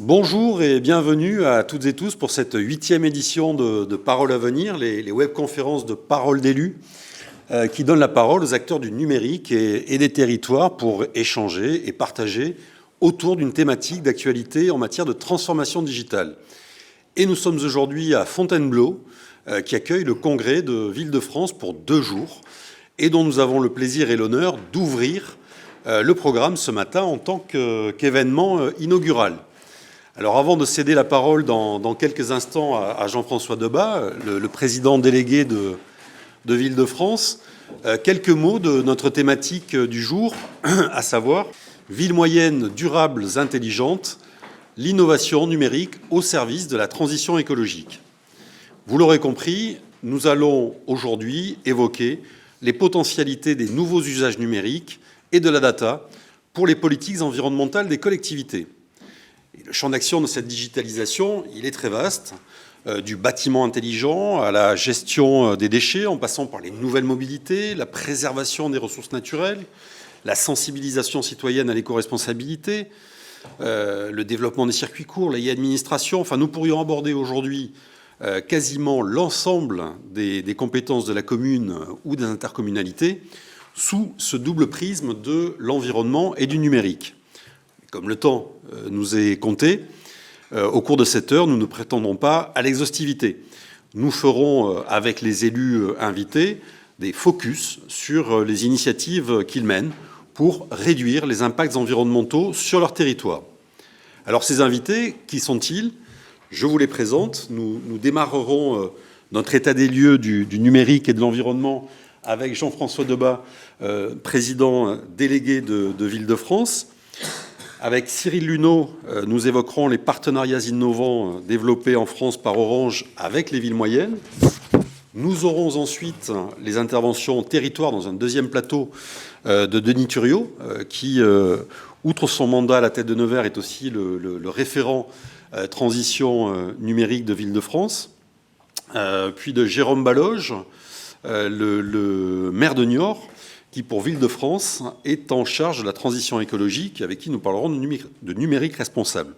Bonjour et bienvenue à toutes et tous pour cette 8e édition de Parole à venir, les webconférences de Parole d'élus qui donnent la parole aux acteurs du numérique et des territoires pour échanger et partager autour d'une thématique d'actualité en matière de transformation digitale. Et nous sommes aujourd'hui à Fontainebleau qui accueille le congrès de Ville-de-France pour 2 jours et dont nous avons le plaisir et l'honneur d'ouvrir le programme ce matin en tant qu'événement inaugural. Alors avant de céder la parole dans quelques instants à Jean-François Debat, le président délégué de Ville-de-France, quelques mots de notre thématique du jour, à savoir ville moyenne durables intelligentes, l'innovation numérique au service de la transition écologique. Vous l'aurez compris, nous allons aujourd'hui évoquer les potentialités des nouveaux usages numériques et de la data pour les politiques environnementales des collectivités. Et le champ d'action de cette digitalisation, il est très vaste, du bâtiment intelligent à la gestion des déchets, en passant par les nouvelles mobilités, la préservation des ressources naturelles, la sensibilisation citoyenne à l'éco-responsabilité, le développement des circuits courts, la e-administration. Enfin, nous pourrions aborder aujourd'hui quasiment l'ensemble des compétences de la commune ou des intercommunalités sous ce double prisme de l'environnement et du numérique. Comme le temps nous est compté, au cours de cette heure, nous ne prétendrons pas à l'exhaustivité. Nous ferons, avec les élus invités, des focus sur les initiatives qu'ils mènent pour réduire les impacts environnementaux sur leur territoire. Alors ces invités, qui sont-ils ? Je vous les présente. Nous démarrerons notre état des lieux du numérique et de l'environnement avec Jean-François Debat, président délégué de Ville-de-France. Avec Cyril Luneau, nous évoquerons les partenariats innovants développés en France par Orange avec les villes moyennes. Nous aurons ensuite les interventions territoire dans un deuxième plateau de Denis Thuriot, qui, outre son mandat à la tête de Nevers, est aussi le référent transition numérique de Ville-de-France. Puis de Jérôme Baloge, le maire de Niort, qui, pour Ville-de-France, est en charge de la transition écologique, avec qui nous parlerons de numérique responsable.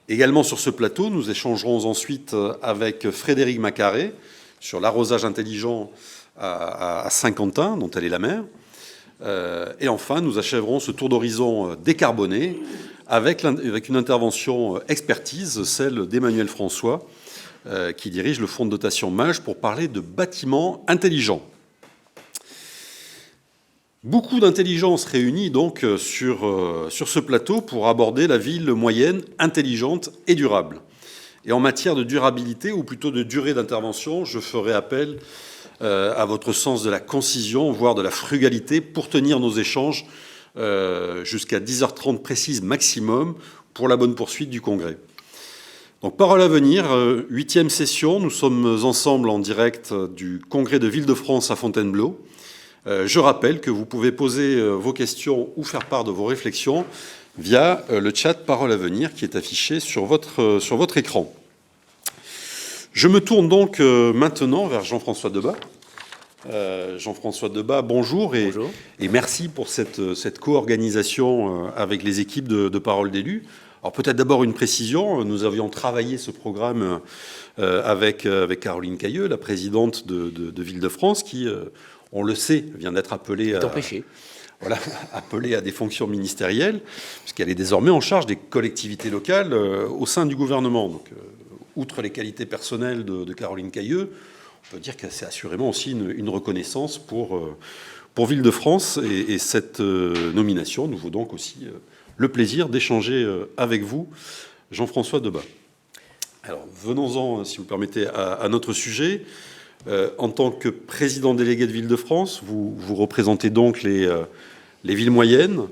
Également sur ce plateau, nous échangerons ensuite avec Frédérique Macaré sur l'arrosage intelligent à Saint-Quentin, dont elle est la maire. Et enfin, nous achèverons ce tour d'horizon décarboné avec une intervention expertise, celle d'Emmanuel François, qui dirige le fonds de dotation MAGE pour parler de bâtiments intelligents. Beaucoup d'intelligence réunie donc sur ce plateau pour aborder la ville moyenne intelligente et durable. Et en matière de durabilité, ou plutôt de durée d'intervention, je ferai appel à votre sens de la concision, voire de la frugalité, pour tenir nos échanges jusqu'à 10h30 précise maximum pour la bonne poursuite du congrès. Donc, parole à venir, 8e session, nous sommes ensemble en direct du congrès de Ville-de-France à Fontainebleau. Je rappelle que vous pouvez poser vos questions ou faire part de vos réflexions via le chat Parole à venir qui est affiché sur votre écran. Je me tourne donc maintenant vers Jean-François Debat. Jean-François Debat, bonjour et merci pour cette co-organisation avec les équipes de Parole d'élus. Alors peut-être d'abord une précision, nous avions travaillé ce programme avec Caroline Cayeux, la présidente de Ville-de-France, qui, on le sait, vient d'être appelée à des fonctions ministérielles, puisqu'elle est désormais en charge des collectivités locales au sein du gouvernement. Donc, outre les qualités personnelles de Caroline Cayeux, on peut dire que c'est assurément aussi une reconnaissance pour Ville-de-France. Et cette nomination nous vaut donc aussi le plaisir d'échanger avec vous, Jean-François Debat. Alors, venons-en, si vous le permettez, à notre sujet. En tant que président délégué de Ville-de-France, vous représentez donc les villes moyennes,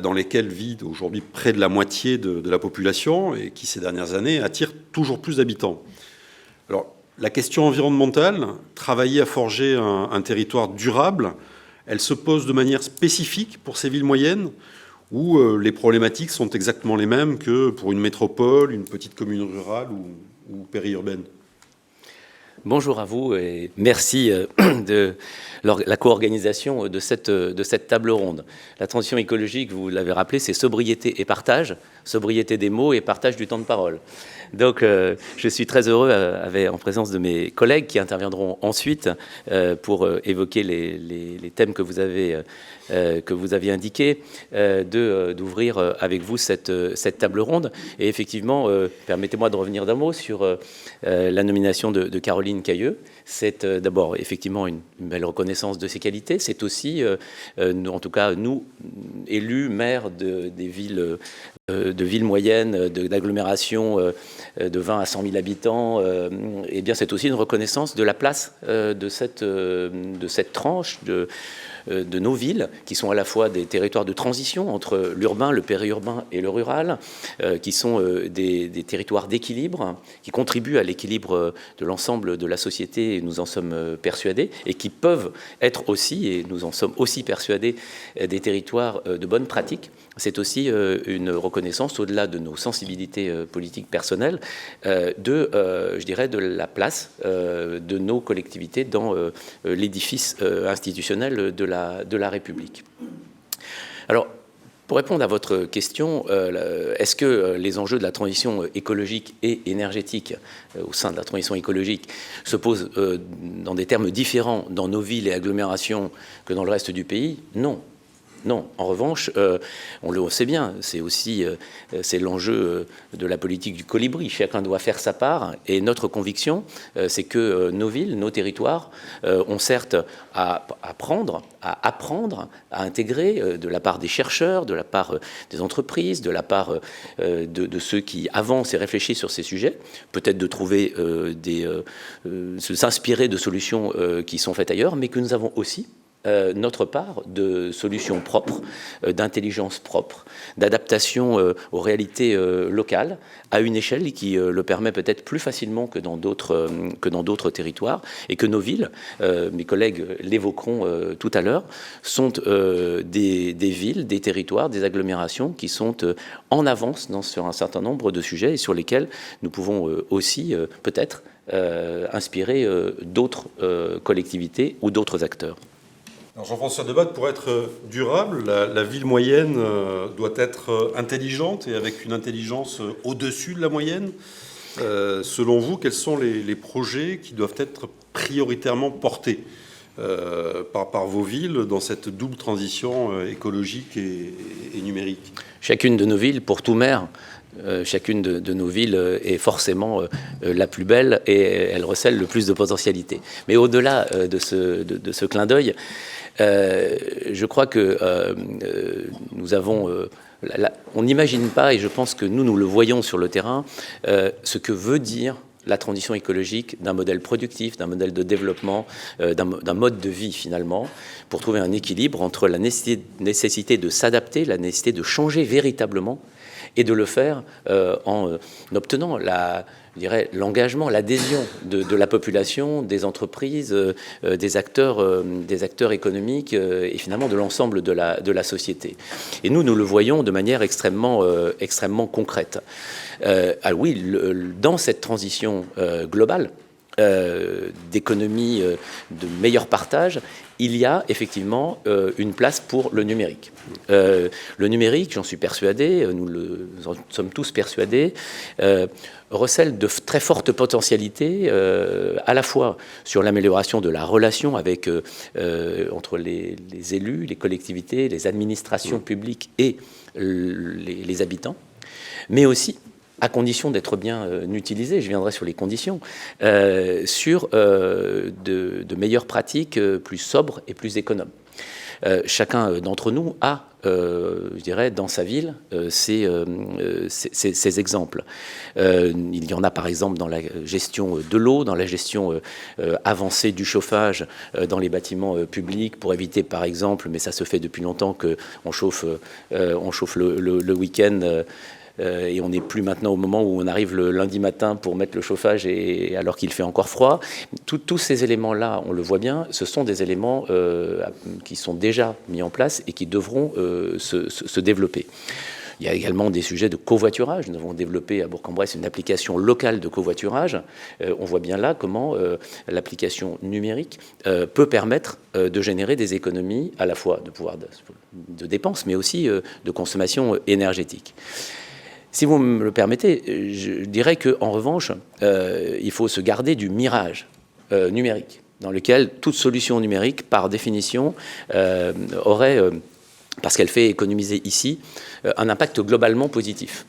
dans lesquelles vit aujourd'hui près de la moitié de la population et qui, ces dernières années, attirent toujours plus d'habitants. Alors, la question environnementale, travailler à forger un territoire durable, elle se pose de manière spécifique pour ces villes moyennes, où les problématiques sont exactement les mêmes que pour une métropole, une petite commune rurale ou périurbaine. Bonjour à vous et merci de la co-organisation de cette table ronde. La transition écologique, vous l'avez rappelé, c'est sobriété et partage, sobriété des mots et partage du temps de parole. Donc je suis très heureux en présence de mes collègues qui interviendront ensuite pour évoquer les thèmes que vous avez indiqués, d'ouvrir avec vous cette table ronde. Et effectivement, permettez-moi de revenir d'un mot sur la nomination de Caroline Cayeux. C'est d'abord effectivement une belle reconnaissance de ses qualités. C'est aussi, en tout cas nous, élus, maires des villes, de villes moyennes, d'agglomérations de 20 à 100 000 habitants, eh bien c'est aussi une reconnaissance de la place de cette tranche de nos villes, qui sont à la fois des territoires de transition entre l'urbain, le périurbain et le rural, qui sont des territoires d'équilibre, qui contribuent à l'équilibre de l'ensemble de la société, et nous en sommes persuadés, et qui peuvent être aussi, et nous en sommes aussi persuadés, des territoires de bonne pratique. C'est aussi une reconnaissance, au-delà de nos sensibilités politiques personnelles, je dirais, de la place de nos collectivités dans l'édifice institutionnel de la République. Alors, pour répondre à votre question, est-ce que les enjeux de la transition écologique et énergétique au sein de la transition écologique se posent dans des termes différents dans nos villes et agglomérations que dans le reste du pays? Non. Non, en revanche, on le sait bien, c'est l'enjeu de la politique du colibri. Chacun doit faire sa part, et notre conviction, c'est que nos villes, nos territoires ont certes à apprendre, à intégrer de la part des chercheurs, de la part des entreprises, de la part de ceux qui avancent et réfléchissent sur ces sujets, peut-être de trouver s'inspirer de solutions qui sont faites ailleurs, mais que nous avons aussi notre part de solutions propres, d'intelligence propre, d'adaptation aux réalités locales à une échelle qui le permet peut-être plus facilement que dans d'autres territoires, et que nos villes, mes collègues l'évoqueront tout à l'heure, sont des villes, des territoires, des agglomérations qui sont en avance sur un certain nombre de sujets et sur lesquels nous pouvons aussi peut-être inspirer d'autres collectivités ou d'autres acteurs. Jean-François Debatte, pour être durable, la ville moyenne doit être intelligente et avec une intelligence au-dessus de la moyenne. Selon vous, quels sont les projets qui doivent être prioritairement portés par vos villes dans cette double transition écologique et numérique? Chacune de nos villes, pour tout maire, chacune de nos villes est forcément la plus belle et elle recèle le plus de potentialités. Mais au-delà de ce clin d'œil, je crois que nous avons... on n'imagine pas, et je pense que nous le voyons sur le terrain, ce que veut dire la transition écologique d'un modèle productif, d'un modèle de développement, d'un mode de vie finalement, pour trouver un équilibre entre la nécessité de s'adapter, la nécessité de changer véritablement, et de le faire en obtenant l'engagement, l'adhésion de la population, des entreprises, des acteurs économiques et finalement de l'ensemble de la société. Et nous le voyons de manière extrêmement concrète. Oui, dans cette transition globale, d'économie, de meilleur partage, il y a effectivement une place pour le numérique. Le numérique, j'en suis persuadé, nous en sommes tous persuadés, recèle de très fortes potentialités, à la fois sur l'amélioration de la relation entre les élus, les collectivités, les administrations publiques et les habitants, mais aussi à condition d'être bien utilisé, je viendrai sur les conditions, sur de meilleures pratiques plus sobres et plus économes. Chacun d'entre nous a, je dirais, dans sa ville, ces exemples. Il y en a par exemple dans la gestion de l'eau, dans la gestion avancée du chauffage dans les bâtiments publics, pour éviter par exemple, mais ça se fait depuis longtemps, qu'on chauffe le week-end, et on n'est plus maintenant au moment où on arrive le lundi matin pour mettre le chauffage alors qu'il fait encore froid. Tous ces éléments-là, on le voit bien, ce sont des éléments qui sont déjà mis en place et qui devront se développer. Il y a également des sujets de covoiturage. Nous avons développé à Bourg-en-Bresse une application locale de covoiturage. On voit bien là comment l'application numérique peut permettre de générer des économies à la fois de pouvoir de dépenses, mais aussi de consommation énergétique. Si vous me le permettez, je dirais qu'en revanche, il faut se garder du mirage numérique, dans lequel toute solution numérique, par définition, aurait, parce qu'elle fait économiser ici, un impact globalement positif.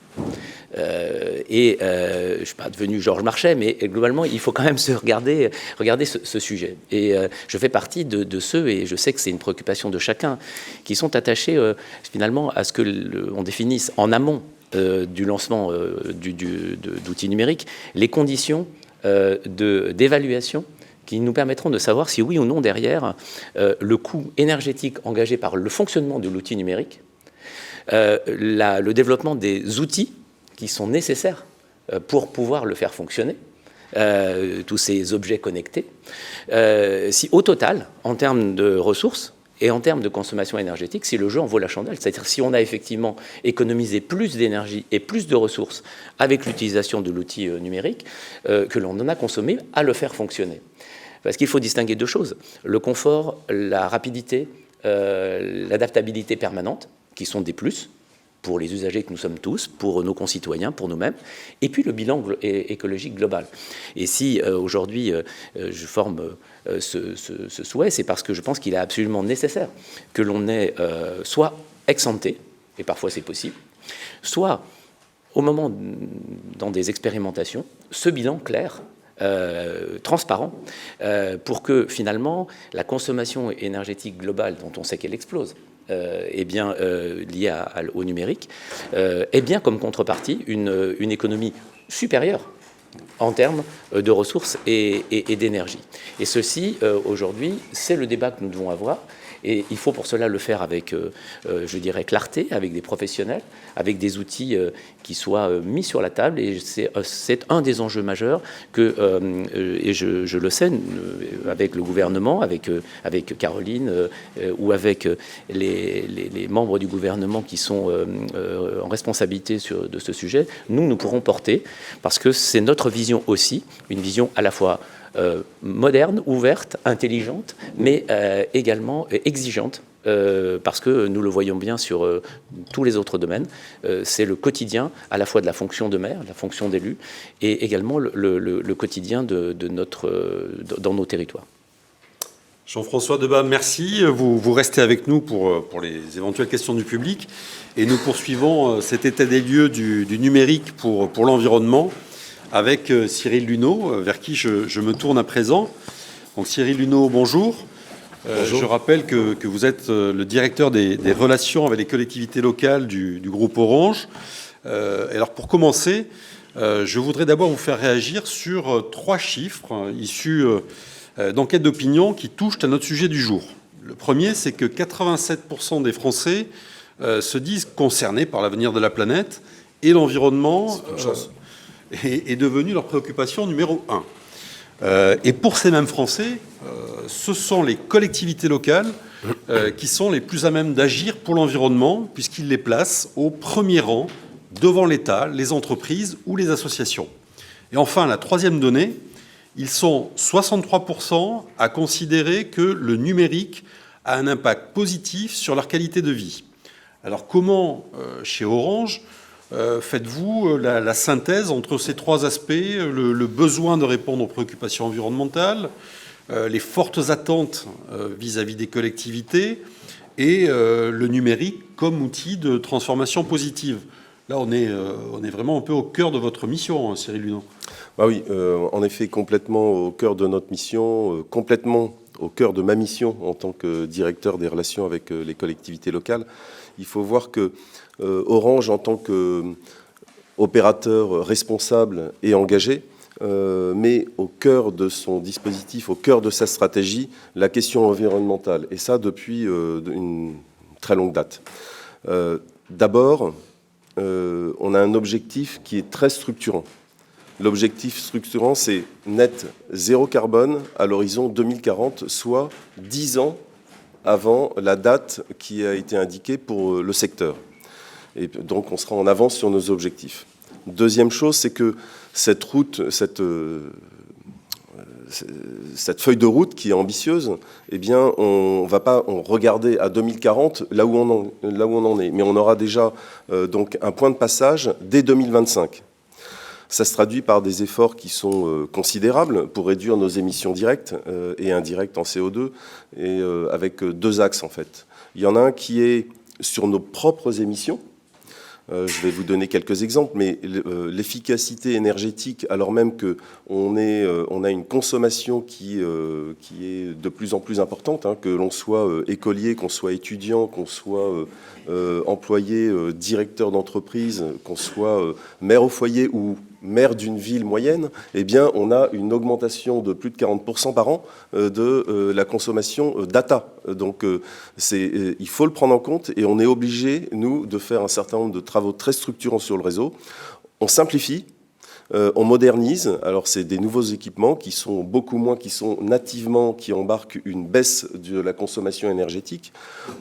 Je ne suis pas devenu Georges Marchais, mais globalement, il faut quand même regarder ce sujet. Et je fais partie de ceux, et je sais que c'est une préoccupation de chacun, qui sont attachés finalement à ce qu'on définisse en amont du lancement d'outils numériques les conditions d'évaluation qui nous permettront de savoir si oui ou non derrière le coût énergétique engagé par le fonctionnement de l'outil numérique, le développement des outils qui sont nécessaires pour pouvoir le faire fonctionner, tous ces objets connectés, si au total, en termes de ressources et en termes de consommation énergétique, si le jeu en vaut la chandelle, c'est-à-dire si on a effectivement économisé plus d'énergie et plus de ressources avec l'utilisation de l'outil numérique que l'on en a consommé à le faire fonctionner. Parce qu'il faut distinguer deux choses, le confort, la rapidité, l'adaptabilité permanente, qui sont des plus pour les usagers que nous sommes tous, pour nos concitoyens, pour nous-mêmes, et puis le bilan écologique global. Et si aujourd'hui je forme ce souhait, c'est parce que je pense qu'il est absolument nécessaire que l'on ait soit ex-ante, et parfois c'est possible, soit au moment, dans des expérimentations, ce bilan clair, transparent, pour que finalement la consommation énergétique globale, dont on sait qu'elle explose, liée au numérique, est bien comme contrepartie une économie supérieure en termes de ressources et d'énergie. Et ceci, aujourd'hui, c'est le débat que nous devons avoir. Et il faut pour cela le faire avec, je dirais, clarté, avec des professionnels, avec des outils qui soient mis sur la table. Et c'est un des enjeux majeurs et je le sais, avec le gouvernement, avec Caroline ou avec les membres du gouvernement qui sont en responsabilité de ce sujet, nous pourrons porter, parce que c'est notre vision aussi, une vision à la fois moderne, ouverte, intelligente, mais également exigeante, parce que nous le voyons bien sur tous les autres domaines. C'est le quotidien à la fois de la fonction de maire, la fonction d'élu, et également le quotidien dans nos territoires. Jean-François Debat, merci. Vous restez avec nous pour les éventuelles questions du public. Et nous poursuivons cet état des lieux du numérique pour l'environnement, avec Cyril Luneau, vers qui je me tourne à présent. Donc Cyril Luneau, bonjour. Bonjour. Je rappelle que vous êtes le directeur des relations avec les collectivités locales du groupe Orange. Alors pour commencer, je voudrais d'abord vous faire réagir sur 3 chiffres issus d'enquêtes d'opinion qui touchent à notre sujet du jour. Le premier, c'est que 87% des Français se disent concernés par l'avenir de la planète et l'environnement est devenu leur préoccupation numéro 1. Et pour ces mêmes Français, ce sont les collectivités locales qui sont les plus à même d'agir pour l'environnement, puisqu'ils les placent au premier rang devant l'État, les entreprises ou les associations. Et enfin, la troisième donnée, ils sont 63% à considérer que le numérique a un impact positif sur leur qualité de vie. Alors comment, chez Orange, faites-vous la synthèse entre ces 3 aspects, le besoin de répondre aux préoccupations environnementales, les fortes attentes vis-à-vis des collectivités et le numérique comme outil de transformation positive? Là, on est vraiment un peu au cœur de votre mission, Cyril Luneau. Bah oui, en effet, complètement au cœur de notre mission, complètement au cœur de ma mission en tant que directeur des relations avec les collectivités locales. Il faut voir que Orange, en tant qu'opérateur responsable et engagé, met au cœur de son dispositif, au cœur de sa stratégie, la question environnementale. Et ça, depuis une très longue date. D'abord, on a un objectif qui est très structurant. L'objectif structurant, c'est net zéro carbone à l'horizon 2040, soit 10 ans avant la date qui a été indiquée pour le secteur. Et donc, on sera en avance sur nos objectifs. Deuxième chose, c'est que cette route, cette feuille de route qui est ambitieuse, eh bien, on ne va pas regarder à 2040 là où on en est. Mais on aura déjà donc un point de passage dès 2025. Ça se traduit par des efforts qui sont considérables pour réduire nos émissions directes et indirectes en CO2, et avec deux axes en fait. Il y en a un qui est sur nos propres émissions. Je vais vous donner quelques exemples, mais l'efficacité énergétique, alors même qu'on a une consommation qui est de plus en plus importante, hein, que l'on soit écolier, qu'on soit étudiant, qu'on soit employé, directeur d'entreprise, qu'on soit maire au foyer ou maire d'une ville moyenne, eh bien, on a une augmentation de plus de 40% par an de la consommation data. Donc, il faut le prendre en compte et on est obligé, nous, de faire un certain nombre de travaux très structurants sur le réseau. On simplifie, on modernise. Alors, c'est des nouveaux équipements qui sont beaucoup moins, qui sont nativement, qui embarquent une baisse de la consommation énergétique.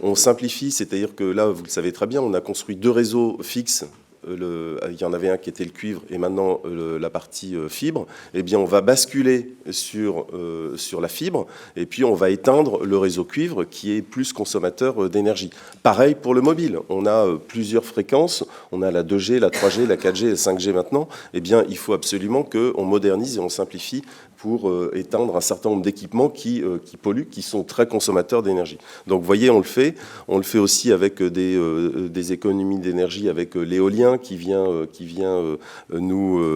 On simplifie, c'est-à-dire que là, vous le savez très bien, on a construit 2 réseaux fixes. Il y en avait un qui était le cuivre et maintenant la partie fibre. Eh bien, on va basculer sur la fibre et puis on va éteindre le réseau cuivre qui est plus consommateur d'énergie. Pareil pour le mobile. On a plusieurs fréquences. On a la 2G, la 3G, la 4G et la 5G maintenant. Eh bien, il faut absolument qu'on modernise et on simplifie pour éteindre un certain nombre d'équipements qui polluent, qui sont très consommateurs d'énergie. Donc, vous voyez, on le fait. On le fait aussi avec des économies d'énergie, avec l'éolien qui vient nous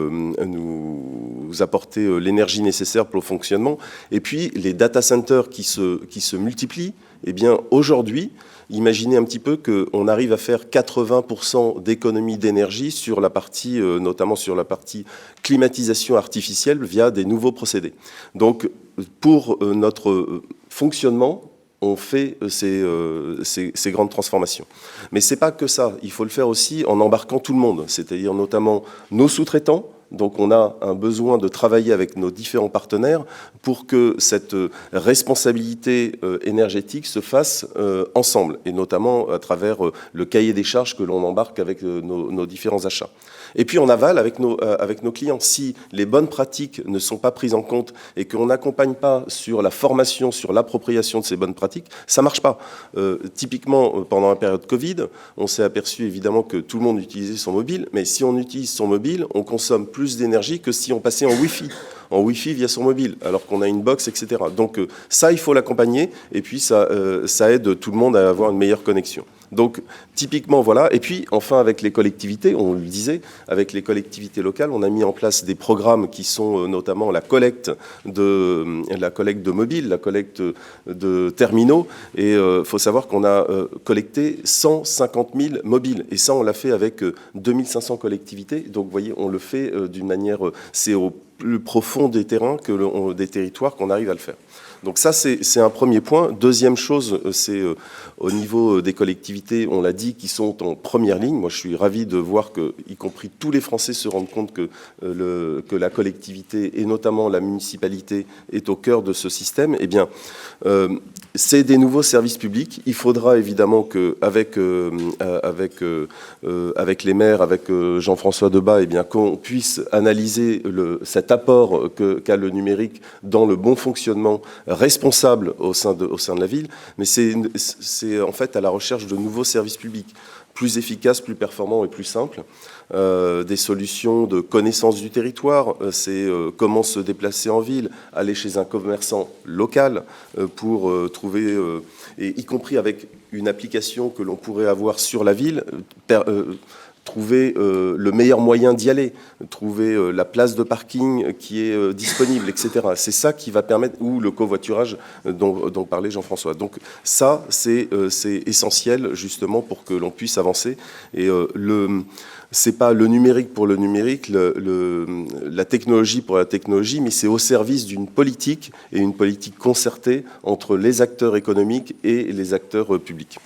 apporter l'énergie nécessaire pour le fonctionnement. Et puis, les data centers qui se multiplient, eh bien, aujourd'hui, imaginez un petit peu qu'on arrive à faire 80% d'économie d'énergie sur la partie, notamment sur la partie climatisation artificielle via des nouveaux procédés. Donc, pour notre fonctionnement, on fait ces grandes transformations. Mais ce n'est pas que ça. Il faut le faire aussi en embarquant tout le monde, c'est-à-dire notamment nos sous-traitants. Donc on a un besoin de travailler avec nos différents partenaires pour que cette responsabilité énergétique se fasse ensemble, et notamment à travers le cahier des charges que l'on embarque avec nos différents achats. Et puis en aval, avec nos clients, si les bonnes pratiques ne sont pas prises en compte et qu'on n'accompagne pas sur la formation, sur l'appropriation de ces bonnes pratiques, ça ne marche pas. Typiquement, pendant la période Covid, on s'est aperçu évidemment que tout le monde utilisait son mobile, mais si on utilise son mobile, on consomme plus d'énergie que si on passait en Wi-Fi via son mobile, alors qu'on a une box, etc. Donc ça, il faut l'accompagner, et puis ça aide tout le monde à avoir une meilleure connexion. Donc, typiquement, voilà. Et puis, enfin, avec les collectivités, on le disait, avec les collectivités locales, on a mis en place des programmes qui sont notamment la collecte de mobiles, la collecte de terminaux. Et il faut savoir qu'on a collecté 150 000 mobiles. Et ça, on l'a fait avec 2500 collectivités. Donc, vous voyez, on le fait d'une manière... c'est au plus profond des terrains, des territoires, qu'on arrive à le faire. Donc ça, c'est un premier point. Deuxième chose, c'est au niveau des collectivités, on l'a dit, qui sont en première ligne. Moi, je suis ravi de voir que, y compris tous les Français se rendent compte que la collectivité, et notamment la municipalité, est au cœur de ce système. Eh bien, c'est des nouveaux services publics. Il faudra évidemment qu'avec les maires, avec Jean-François Debat, eh bien, qu'on puisse analyser cet apport qu'a le numérique dans le bon fonctionnement responsable au sein de la ville, mais c'est en fait à la recherche de nouveaux services publics plus efficaces, plus performants et plus simples, des solutions de connaissance du territoire, c'est comment se déplacer en ville, aller chez un commerçant local pour trouver, et y compris avec une application que l'on pourrait avoir sur la ville, trouver le meilleur moyen d'y aller, trouver la place de parking qui est disponible, etc. C'est ça qui va permettre, ou le covoiturage dont parlait Jean-François. Donc ça, c'est essentiel justement pour que l'on puisse avancer. Et c'est pas le numérique pour le numérique, la technologie pour la technologie, mais c'est au service d'une politique, et une politique concertée entre les acteurs économiques et les acteurs publics.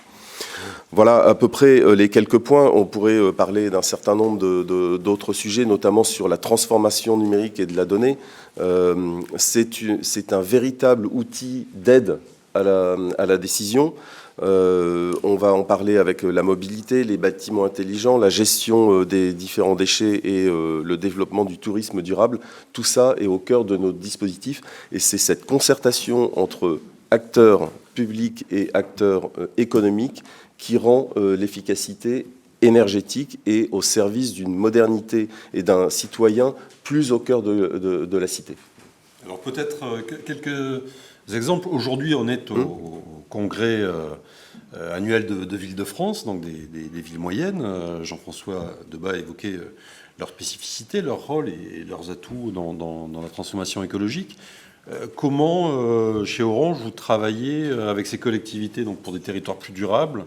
Voilà à peu près les quelques points. On pourrait parler d'un certain nombre d'autres sujets, notamment sur la transformation numérique et de la donnée. C'est un véritable outil d'aide à la décision. On va en parler avec la mobilité, les bâtiments intelligents, la gestion des différents déchets et le développement du tourisme durable. Tout ça est au cœur de notre dispositif et c'est cette concertation entre acteurs publics et acteurs économiques qui rend l'efficacité énergétique et au service d'une modernité et d'un citoyen plus au cœur de la cité. Alors peut-être quelques exemples. Aujourd'hui, on est au congrès annuel de Ville-de-France, donc des villes moyennes. Jean-François Debat a évoqué leurs spécificités, leur rôle et leurs atouts dans la transformation écologique. Comment, chez Orange, vous travaillez avec ces collectivités donc pour des territoires plus durables?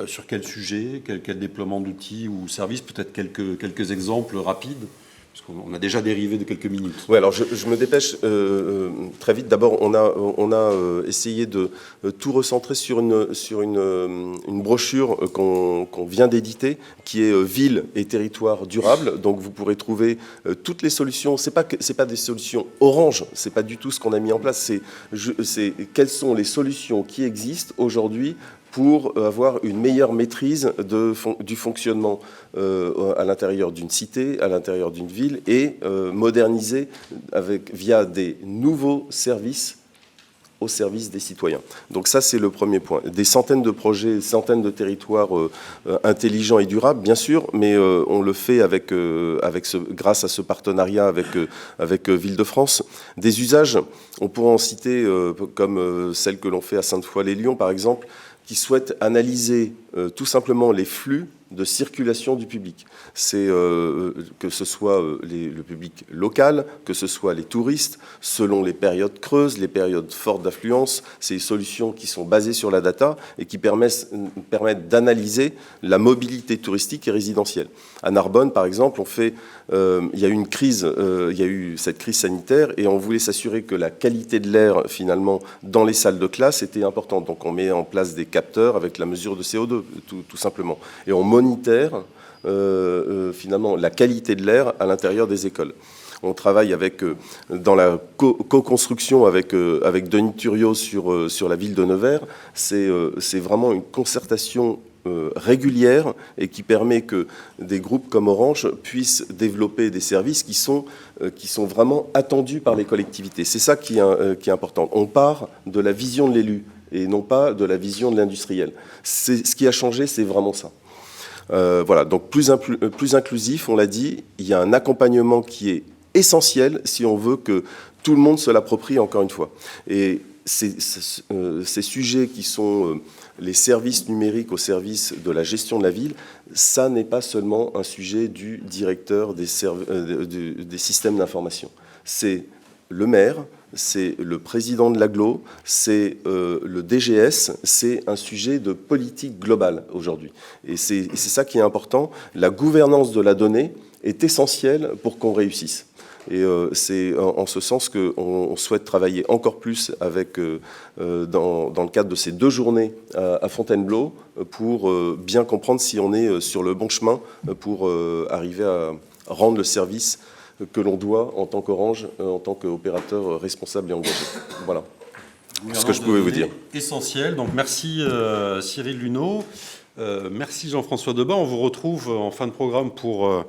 Sur quel sujet, quel déploiement d'outils ou services? Peut-être quelques exemples rapides, parce qu'on a déjà dérivé de quelques minutes. Oui, alors je me dépêche très vite. D'abord, on a essayé de tout recentrer sur une brochure qu'on vient d'éditer, qui est Ville et territoire durable. Donc vous pourrez trouver toutes les solutions. C'est pas des solutions Orange, c'est pas du tout ce qu'on a mis en place. C'est quelles sont les solutions qui existent aujourd'hui pour avoir une meilleure maîtrise du fonctionnement à l'intérieur d'une cité, à l'intérieur d'une ville, et moderniser via des nouveaux services au service des citoyens. Donc ça, c'est le premier point. Des centaines de projets, des centaines de territoires intelligents et durables, bien sûr, mais on le fait grâce à ce partenariat avec Ville-de-France. Des usages, on pourrait en citer comme celle que l'on fait à Sainte-Foy-les-Lyons, par exemple, qui souhaitent analyser tout simplement les flux de circulation du public. C'est que ce soit le public local, que ce soit les touristes, selon les périodes creuses, les périodes fortes d'affluence. C'est des solutions qui sont basées sur la data et qui permettent d'analyser la mobilité touristique et résidentielle. À Narbonne, par exemple, il y a eu une crise, il y a eu cette crise sanitaire et on voulait s'assurer que la qualité de l'air, finalement, dans les salles de classe était importante. Donc on met en place des capteurs avec la mesure de CO2, tout simplement. Et on moniteur finalement la qualité de l'air à l'intérieur des écoles. On travaille dans la co-construction avec Denis Thuriot sur la ville de Nevers. C'est vraiment une concertation régulière et qui permet que des groupes comme Orange puissent développer des services qui sont vraiment attendus par les collectivités. C'est ça qui est important. On part de la vision de l'élu et non pas de la vision de l'industriel. Ce qui a changé, c'est vraiment ça. Voilà, donc plus inclusif, on l'a dit, il y a un accompagnement qui est essentiel si on veut que tout le monde se l'approprie, encore une fois. Et ces sujets qui sont les services numériques au service de la gestion de la ville, ça n'est pas seulement un sujet du directeur des systèmes d'information. C'est le maire, c'est le président de l'agglo, c'est le DGS, c'est un sujet de politique globale aujourd'hui. Et c'est ça qui est important. La gouvernance de la donnée est essentielle pour qu'on réussisse. Et c'est en ce sens qu'on souhaite travailler encore plus dans le cadre de ces 2 journées à Fontainebleau pour bien comprendre si on est sur le bon chemin pour arriver à rendre le service que l'on doit en tant qu'Orange, en tant qu'opérateur responsable et engagé. Voilà ce que je pouvais vous dire. Essentiel. Donc merci Cyril Luneau, merci Jean-François Debat. On vous retrouve en fin de programme pour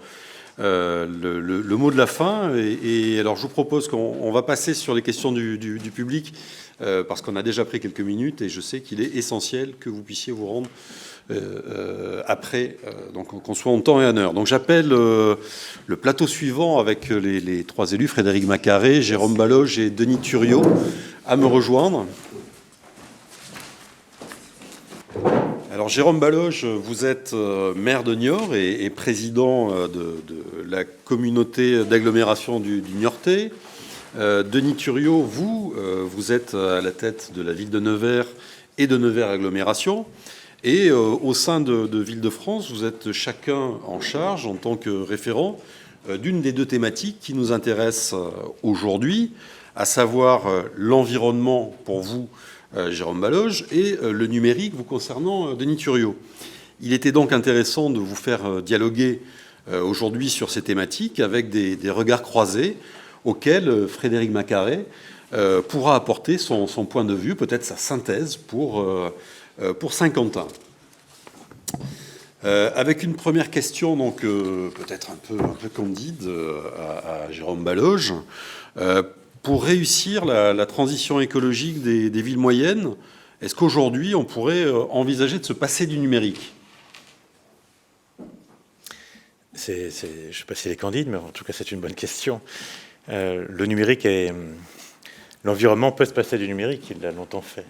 le mot de la fin. Et alors je vous propose qu'on va passer sur les questions du public parce qu'on a déjà pris quelques minutes et je sais qu'il est essentiel que vous puissiez vous rendre après, donc qu'on soit en temps et en heure. Donc j'appelle le plateau suivant avec les 3 élus, Frédéric Macaré, Jérôme Baloge et Denis Thuriot, à me rejoindre. Alors Jérôme Baloge, vous êtes maire de Niort et président de la communauté d'agglomération du Niortais. Denis Thuriot, vous êtes à la tête de la ville de Nevers et de Nevers Agglomération. Et au sein de Ville-de-France, vous êtes chacun en charge, en tant que référent, d'une des 2 thématiques qui nous intéressent aujourd'hui, à savoir l'environnement pour vous, Jérôme Baloge, et le numérique vous concernant, Denis Thuriot. Il était donc intéressant de vous faire dialoguer aujourd'hui sur ces thématiques avec des regards croisés auxquels Frédéric Macaré pourra apporter son point de vue, peut-être sa synthèse pour pour Saint-Quentin. Avec une première question, donc peut-être un peu candide, à Jérôme Baloge. Pour réussir la transition écologique des villes moyennes, est-ce qu'aujourd'hui on pourrait envisager de se passer du numérique ? Je ne sais pas si elle est candide, mais en tout cas c'est une bonne question. Le numérique l'environnement peut se passer du numérique, il l'a longtemps fait.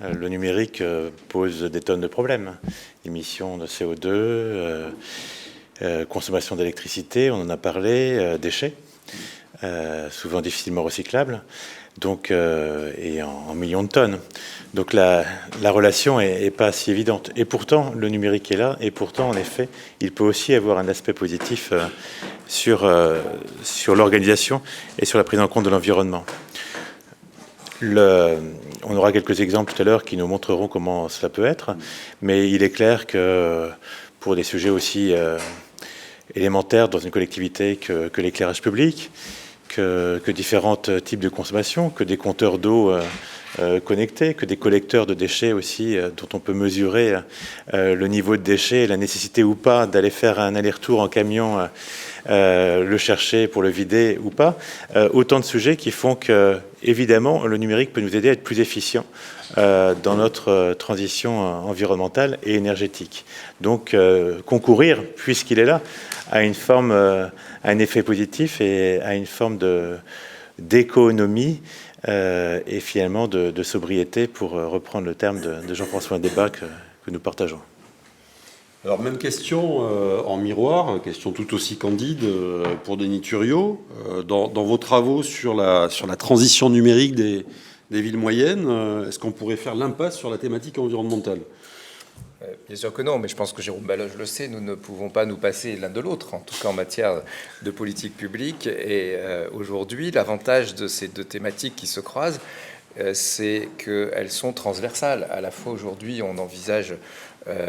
Le numérique pose des tonnes de problèmes. Émissions de CO2, consommation d'électricité, on en a parlé, déchets, souvent difficilement recyclables, donc, et en millions de tonnes. Donc la relation est pas si évidente. Et pourtant, le numérique est là, et pourtant, en effet, il peut aussi avoir un aspect positif sur l'organisation et sur la prise en compte de l'environnement. On aura quelques exemples tout à l'heure qui nous montreront comment cela peut être, mais il est clair que pour des sujets aussi élémentaires dans une collectivité que l'éclairage public, que différents types de consommation, que des compteurs d'eau connectés, que des collecteurs de déchets aussi, dont on peut mesurer le niveau de déchets et la nécessité ou pas d'aller faire un aller-retour en camion, le chercher pour le vider ou pas. Autant de sujets qui font que, évidemment, le numérique peut nous aider à être plus efficients dans notre transition environnementale et énergétique. Donc, concourir, puisqu'il est là, à une forme, à un effet positif et à une forme d'économie et finalement de sobriété, pour reprendre le terme de Jean-François Debat que nous partageons. Alors, même question en miroir, question tout aussi candide pour Denis Thuriot. Dans vos travaux sur la transition numérique des villes moyennes, est-ce qu'on pourrait faire l'impasse sur la thématique environnementale ? Bien sûr que non, mais je pense que Jérôme Baloge le sait, nous ne pouvons pas nous passer l'un de l'autre, en tout cas en matière de politique publique. Et aujourd'hui, l'avantage de ces deux thématiques qui se croisent, c'est qu'elles sont transversales. À la fois, aujourd'hui, on envisage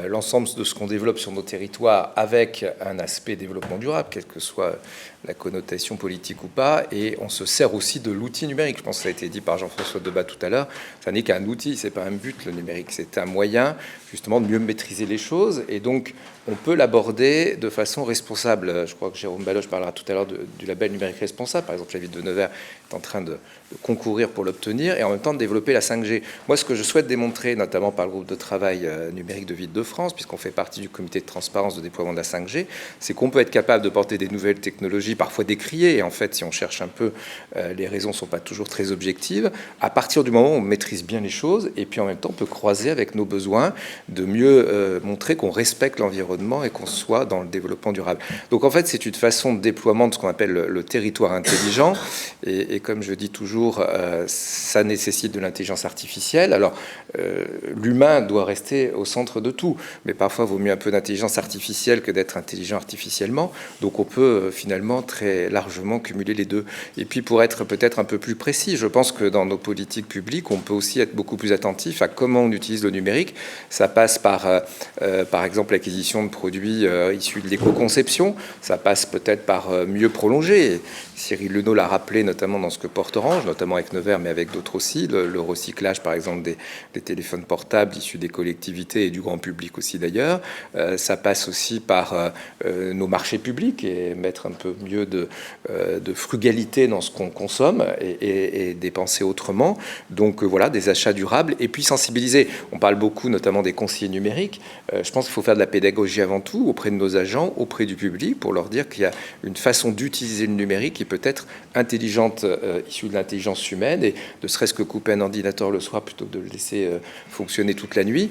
l'ensemble de ce qu'on développe sur nos territoires avec un aspect développement durable, quelle que soit la connotation politique ou pas, et on se sert aussi de l'outil numérique. Je pense que ça a été dit par Jean-François Debat tout à l'heure, ça n'est qu'un outil, c'est pas un but, le numérique, c'est un moyen justement de mieux maîtriser les choses, et donc on peut l'aborder de façon responsable. Je crois que Jérôme Baloge parlera tout à l'heure du label numérique responsable. Par exemple, la ville de Nevers est en train de concourir pour l'obtenir, et en même temps de développer la 5G. Moi, ce que je souhaite démontrer, notamment par le groupe de travail numérique de Ville de France, puisqu'on fait partie du comité de transparence de déploiement de la 5G, c'est qu'on peut être capable de porter des nouvelles technologies, parfois décriées, et en fait, si on cherche un peu, les raisons ne sont pas toujours très objectives, à partir du moment où on maîtrise bien les choses, et puis en même temps, on peut croiser avec nos besoins, de mieux montrer qu'on respecte l'environnement et qu'on soit dans le développement durable. Donc en fait, c'est une façon de déploiement de ce qu'on appelle le territoire intelligent, et comme je dis toujours, ça nécessite de l'intelligence artificielle. Alors, l'humain doit rester au centre de tout, mais parfois, il vaut mieux un peu d'intelligence artificielle que d'être intelligent artificiellement. Donc, on peut finalement très largement cumuler les deux. Et puis, pour être peut-être un peu plus précis, je pense que dans nos politiques publiques, on peut aussi être beaucoup plus attentif à comment on utilise le numérique. Ça passe par exemple, l'acquisition de produits issus de l'éco-conception. Ça passe peut-être par mieux prolonger. Cyril Lenot l'a rappelé, notamment dans ce que porte Orange, notamment avec Nevers, mais avec d'autres aussi, le recyclage, par exemple, des téléphones portables issus des collectivités et du grand public aussi, d'ailleurs. Ça passe aussi par nos marchés publics et mettre un peu mieux de frugalité dans ce qu'on consomme et dépenser autrement. Donc, voilà, des achats durables et puis sensibiliser. On parle beaucoup, notamment des conseillers numériques. Je pense qu'il faut faire de la pédagogie avant tout auprès de nos agents, auprès du public, pour leur dire qu'il y a une façon d'utiliser le numérique qui peut être intelligente, issue de l'intelligence humaine, et ne serait-ce que couper un ordinateur le soir plutôt que de le laisser fonctionner toute la nuit.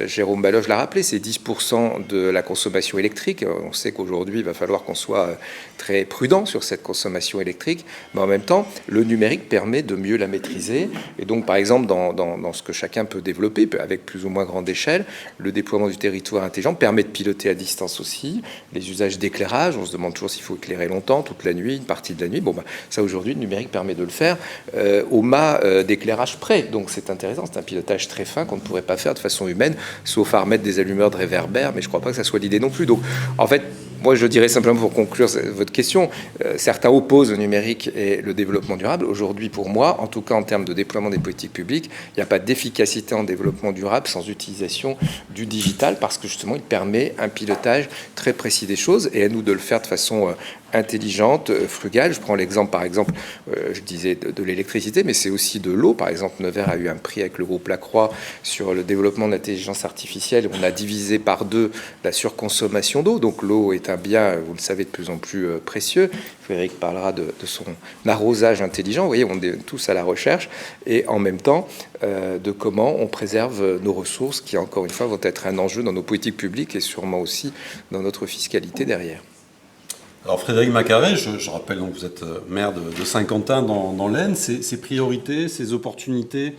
Jérôme Baloge l'a rappelé, c'est 10% de la consommation électrique. On sait qu'aujourd'hui, il va falloir qu'on soit très prudent sur cette consommation électrique, mais en même temps, le numérique permet de mieux la maîtriser. Et donc, par exemple, dans ce que chacun peut développer, avec plus ou moins grande échelle, le déploiement du territoire intelligent permet de piloter à distance aussi les usages d'éclairage. On se demande toujours s'il faut éclairer longtemps, toute la nuit, une partie de la nuit. Bon, ça, aujourd'hui, le numérique permet de le faire au mât d'éclairage près. Donc, c'est intéressant. C'est un pilotage très fin qu'on ne pourrait pas faire de façon humaine, sauf à remettre des allumeurs de réverbères, mais je ne crois pas que ça soit l'idée non plus. Donc, en fait, Moi, je dirais simplement pour conclure votre question, certains opposent le numérique et le développement durable. Aujourd'hui, pour moi, en tout cas en termes de déploiement des politiques publiques, il n'y a pas d'efficacité en développement durable sans utilisation du digital, parce que justement, il permet un pilotage très précis des choses, et à nous de le faire de façon intelligente, frugale. Je prends l'exemple, par exemple, je disais de l'électricité, mais c'est aussi de l'eau. Par exemple, Nevers a eu un prix avec le groupe Lacroix sur le développement de l'intelligence artificielle. On a divisé par 2 la surconsommation d'eau. Donc l'eau est un bien, vous le savez, de plus en plus précieux. Frédéric parlera de son arrosage intelligent. Vous voyez, on est tous à la recherche. Et en même temps, de comment on préserve nos ressources, qui, encore une fois, vont être un enjeu dans nos politiques publiques et sûrement aussi dans notre fiscalité derrière. Alors Frédéric Macaré, je rappelle donc vous êtes maire de Saint-Quentin dans l'Aisne, ces priorités, ces opportunités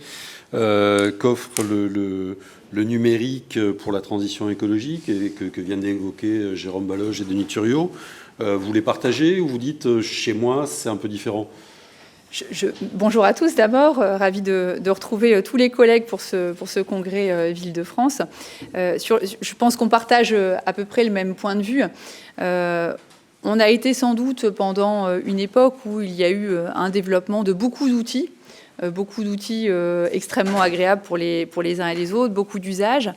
qu'offre le numérique pour la transition écologique et que viennent d'évoquer Jérôme Baloge et Denis Thuriot, vous les partagez ou vous dites chez moi c'est un peu différent? Bonjour à tous d'abord, ravi de retrouver tous les collègues pour ce congrès Ville-de-France. Je pense qu'on partage à peu près le même point de vue. On a été sans doute pendant une époque où il y a eu un développement de beaucoup d'outils extrêmement agréables pour les uns et les autres, beaucoup d'usages.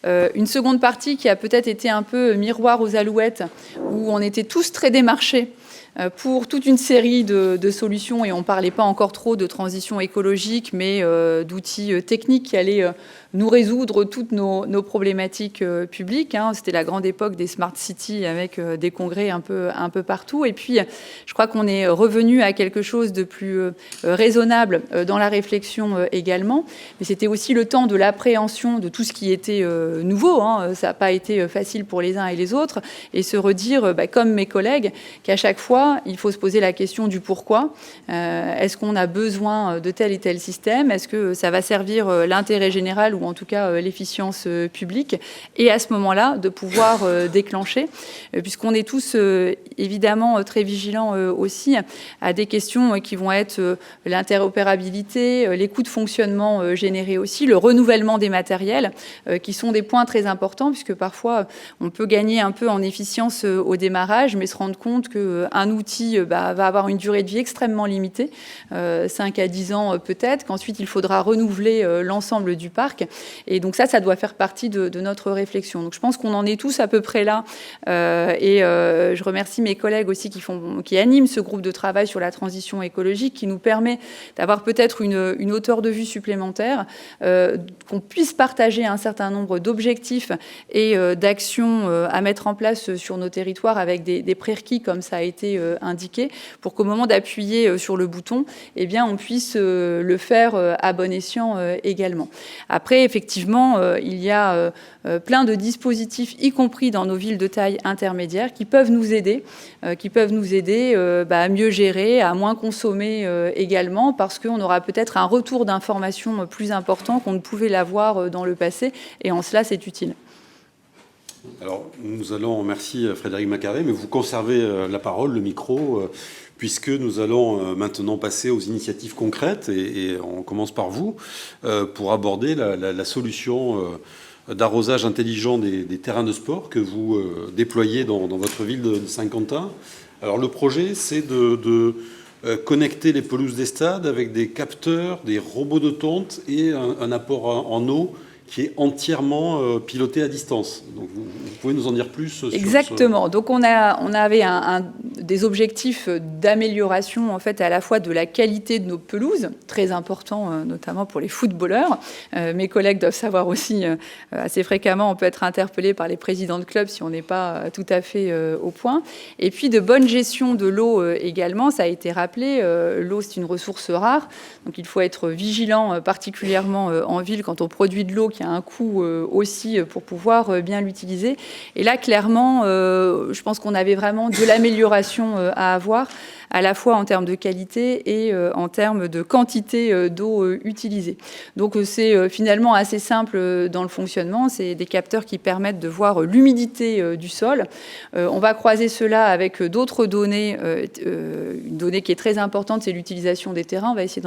Une seconde partie qui a peut-être été un peu miroir aux alouettes, où on était tous très démarchés pour toute une série de solutions, et on ne parlait pas encore trop de transition écologique, mais d'outils techniques qui allaient nous résoudre toutes nos problématiques publiques. C'était la grande époque des smart cities avec des congrès un peu partout. Et puis, je crois qu'on est revenu à quelque chose de plus raisonnable dans la réflexion également. Mais c'était aussi le temps de l'appréhension de tout ce qui était nouveau. Ça n'a pas été facile pour les uns et les autres. Et se redire, comme mes collègues, qu'à chaque fois, il faut se poser la question du pourquoi. Est-ce qu'on a besoin de tel et tel système? Est-ce que ça va servir l'intérêt général ou en tout cas l'efficience publique, et à ce moment-là, de pouvoir déclencher, puisqu'on est tous évidemment très vigilants aussi à des questions qui vont être l'interopérabilité, les coûts de fonctionnement générés aussi, le renouvellement des matériels, qui sont des points très importants, puisque parfois on peut gagner un peu en efficience au démarrage, mais se rendre compte qu'un outil va avoir une durée de vie extrêmement limitée, 5 à 10 ans peut-être, qu'ensuite il faudra renouveler l'ensemble du parc. Et donc ça doit faire partie de notre réflexion. Donc je pense qu'on en est tous à peu près là. Je remercie mes collègues aussi qui animent ce groupe de travail sur la transition écologique, qui nous permet d'avoir peut-être une hauteur de vue supplémentaire, qu'on puisse partager un certain nombre d'objectifs et d'actions à mettre en place sur nos territoires avec des prérequis, comme ça a été indiqué, pour qu'au moment d'appuyer sur le bouton, eh bien, on puisse le faire à bon escient également. Après, effectivement, il y a plein de dispositifs, y compris dans nos villes de taille intermédiaire, qui peuvent nous aider à mieux gérer, à moins consommer également, parce qu'on aura peut-être un retour d'information plus important qu'on ne pouvait l'avoir dans le passé, et en cela, c'est utile. Alors, nous allons, merci Frédéric Macaré, mais vous conservez la parole, le micro, puisque nous allons maintenant passer aux initiatives concrètes, et on commence par vous, pour aborder la solution d'arrosage intelligent des terrains de sport que vous déployez dans votre ville de Saint-Quentin. Alors le projet, c'est de connecter les pelouses des stades avec des capteurs, des robots de tonte et un apport en eau qui est entièrement piloté à distance. Donc vous pouvez nous en dire plus sur Exactement. Donc on avait des objectifs d'amélioration en fait à la fois de la qualité de nos pelouses, très important notamment pour les footballeurs. Mes collègues doivent savoir aussi assez fréquemment, on peut être interpellé par les présidents de clubs si on n'est pas tout à fait au point. Et puis de bonne gestion de l'eau également, ça a été rappelé. L'eau, c'est une ressource rare, donc il faut être vigilant particulièrement en ville quand on produit de l'eau qui a un coût aussi pour pouvoir bien l'utiliser. Et là, clairement, je pense qu'on avait vraiment de l'amélioration à avoir à la fois en termes de qualité et en termes de quantité d'eau utilisée. Donc c'est finalement assez simple dans le fonctionnement. C'est des capteurs qui permettent de voir l'humidité du sol. On va croiser cela avec d'autres données. Une donnée qui est très importante, c'est l'utilisation des terrains. On va essayer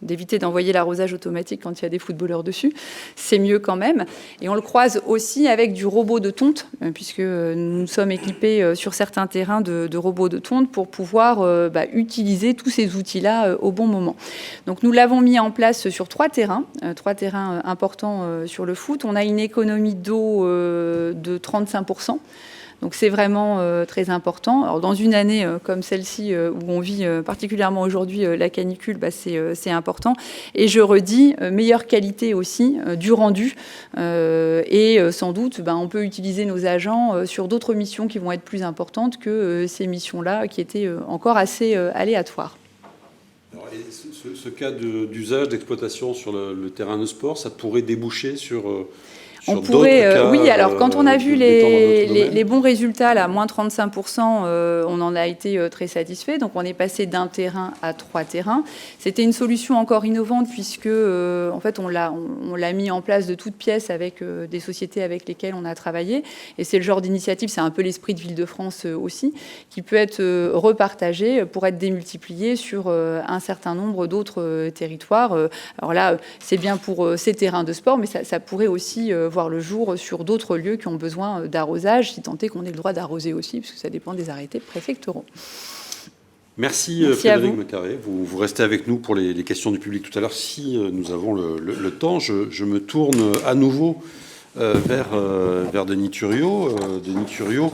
d'éviter d'envoyer l'arrosage automatique quand il y a des footballeurs dessus. C'est mieux quand même. Et on le croise aussi avec du robot de tonte, puisque nous sommes équipés sur certains terrains de robots de tonte pour pouvoir utiliser tous ces outils-là au bon moment. Donc nous l'avons mis en place sur 3 terrains importants sur le foot. On a une économie d'eau de 35%. Donc c'est vraiment très important. Alors, dans une année comme celle-ci, où on vit particulièrement aujourd'hui la canicule, c'est important. Et je redis, meilleure qualité aussi du rendu. Et sans doute, on peut utiliser nos agents sur d'autres missions qui vont être plus importantes que ces missions-là, qui étaient encore assez aléatoires. Alors, et ce cas d'usage, d'exploitation sur le terrain de sport, ça pourrait déboucher sur on pourrait, oui, alors quand on a vu les bons résultats, là, moins 35%, on en a été très satisfait. Donc on est passé d'un terrain à 3 terrains. C'était une solution encore innovante puisque, en fait, on l'a mis en place de toutes pièces avec des sociétés avec lesquelles on a travaillé. Et c'est le genre d'initiative, c'est un peu l'esprit de Ville-de-France aussi, qui peut être repartagé pour être démultiplié sur un certain nombre d'autres territoires. Alors là, c'est bien pour ces terrains de sport, mais ça pourrait aussi voir le jour sur d'autres lieux qui ont besoin d'arrosage, si tant est qu'on ait le droit d'arroser aussi, puisque ça dépend des arrêtés préfectoraux. Merci Frédéric Macaré. Vous restez avec nous pour les questions du public tout à l'heure. Si nous avons le temps, je me tourne à nouveau vers Denis Thuriot. Denis Thuriot,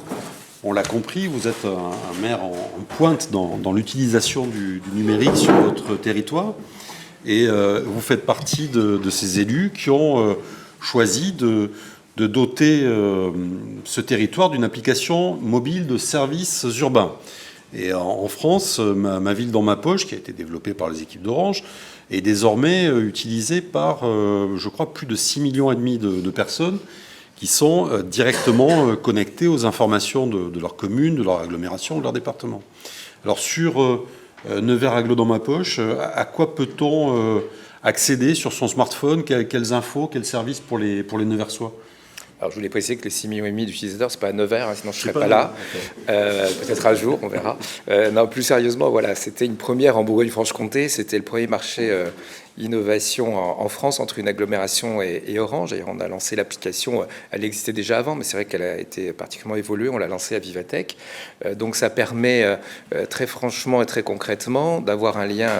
on l'a compris, vous êtes un maire en pointe dans l'utilisation du numérique sur votre territoire. Et vous faites partie de ces élus qui ont choisi de doter ce territoire d'une application mobile de services urbains. Et en France, ma ville dans ma poche, qui a été développée par les équipes d'Orange, est désormais utilisée par, je crois, plus de 6,5 millions de personnes qui sont directement connectées aux informations de leur commune, de leur agglomération, de leur département. Alors sur Nevers Agglo dans ma poche, à quoi peut-on accéder sur son smartphone, quelles infos, quels services pour les Neversois? Alors, je voulais préciser que les 6,5 millions d'utilisateurs, c'est pas à Nevers, sinon je ne serais pas là. Peut-être un jour, on verra. Non, plus sérieusement, voilà, c'était une première en Bourgogne-Franche-Comté. C'était le premier marché innovation en France entre une agglomération et Orange. D'ailleurs, on a lancé l'application, elle existait déjà avant, mais c'est vrai qu'elle a été particulièrement évoluée. On l'a lancée à Vivatech. Donc, ça permet très franchement et très concrètement d'avoir un lien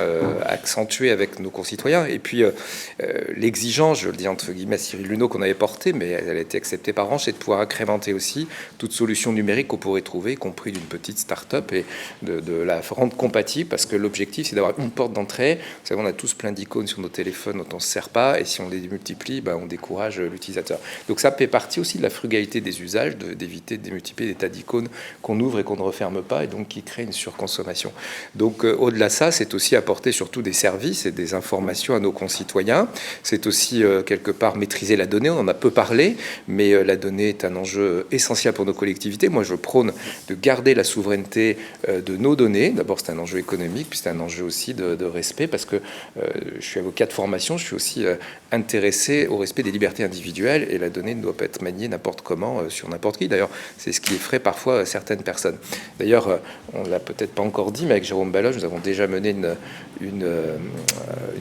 accentué avec nos concitoyens. Et puis, l'exigence, je le dis entre guillemets à Cyril Luneau, qu'on avait portée, mais elle a été acceptée par Orange, c'est de pouvoir incrémenter aussi toute solution numérique qu'on pourrait trouver, y compris d'une petite start-up, et de la rendre compatible, parce que l'objectif, c'est d'avoir une porte d'entrée. Vous savez, on a tous plein d'icônes sur nos téléphones dont on ne se sert pas, et si on les multiplie, on décourage l'utilisateur. Donc ça fait partie aussi de la frugalité des usages, d'éviter de démultiplier des tas d'icônes qu'on ouvre et qu'on ne referme pas, et donc qui crée une surconsommation. Donc au-delà de ça, c'est aussi apporter surtout des services et des informations à nos concitoyens. C'est aussi quelque part maîtriser la donnée. On en a peu parlé, mais la donnée est un enjeu essentiel pour nos collectivités. Moi, je prône de garder la souveraineté de nos données. D'abord, c'est un enjeu économique, puis c'est un enjeu aussi de respect, parce que je suis avocat de formation, je suis aussi intéressé au respect des libertés individuelles, et la donnée ne doit pas être maniée n'importe comment sur n'importe qui. D'ailleurs, c'est ce qui effraie parfois certaines personnes. D'ailleurs, on ne l'a peut-être pas encore dit, mais avec Jérôme Baloche, nous avons déjà mené une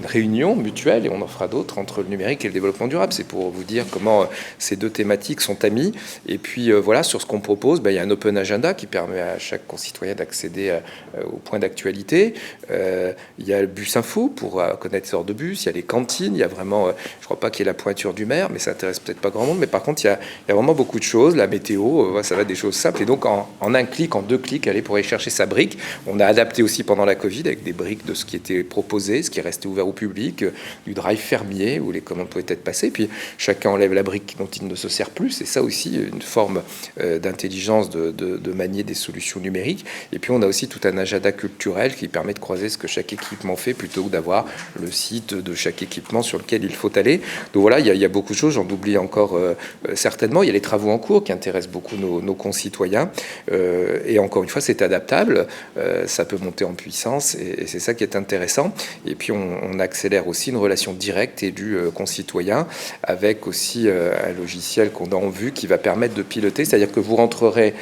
réunion mutuelle, et on en fera d'autres, entre le numérique et le développement durable. C'est pour vous dire comment ces deux thématiques sont amies. Et puis voilà, sur ce qu'on propose, il y a un open agenda qui permet à chaque concitoyen d'accéder au point d'actualité. Il y a le bus info pour connaître les heures de bus. Il y a les cantines. Il y a vraiment, je ne crois pas qu'il y ait la pointure du maire, mais ça intéresse peut-être pas grand monde. Mais par contre, il y a vraiment beaucoup de choses. La météo, ça va être des choses simples. Et donc, en un clic, en 2 clics, aller pour aller chercher sa brique. On a adapté aussi pendant la Covid avec des briques de ce qui était proposé, ce qui est resté ouvert au public, du drive fermier où les commandes pouvaient être passées. Puis chacun enlève la brique dont il ne se sert plus. C'est ça aussi une forme d'intelligence de manier des solutions numériques. Et puis on a aussi tout un agenda culturel qui permet de croiser ce que chaque équipement fait plutôt que d'avoir le site site, de chaque équipement sur lequel il faut aller. Donc voilà, il y a beaucoup de choses, j'en oublie encore certainement. Il y a les travaux en cours qui intéressent beaucoup nos concitoyens. Et encore une fois, c'est adaptable, ça peut monter en puissance et c'est ça qui est intéressant. Et puis on accélère aussi une relation directe élu-concitoyen avec aussi un logiciel qu'on a en vue qui va permettre de piloter, c'est-à-dire que vous rentrerez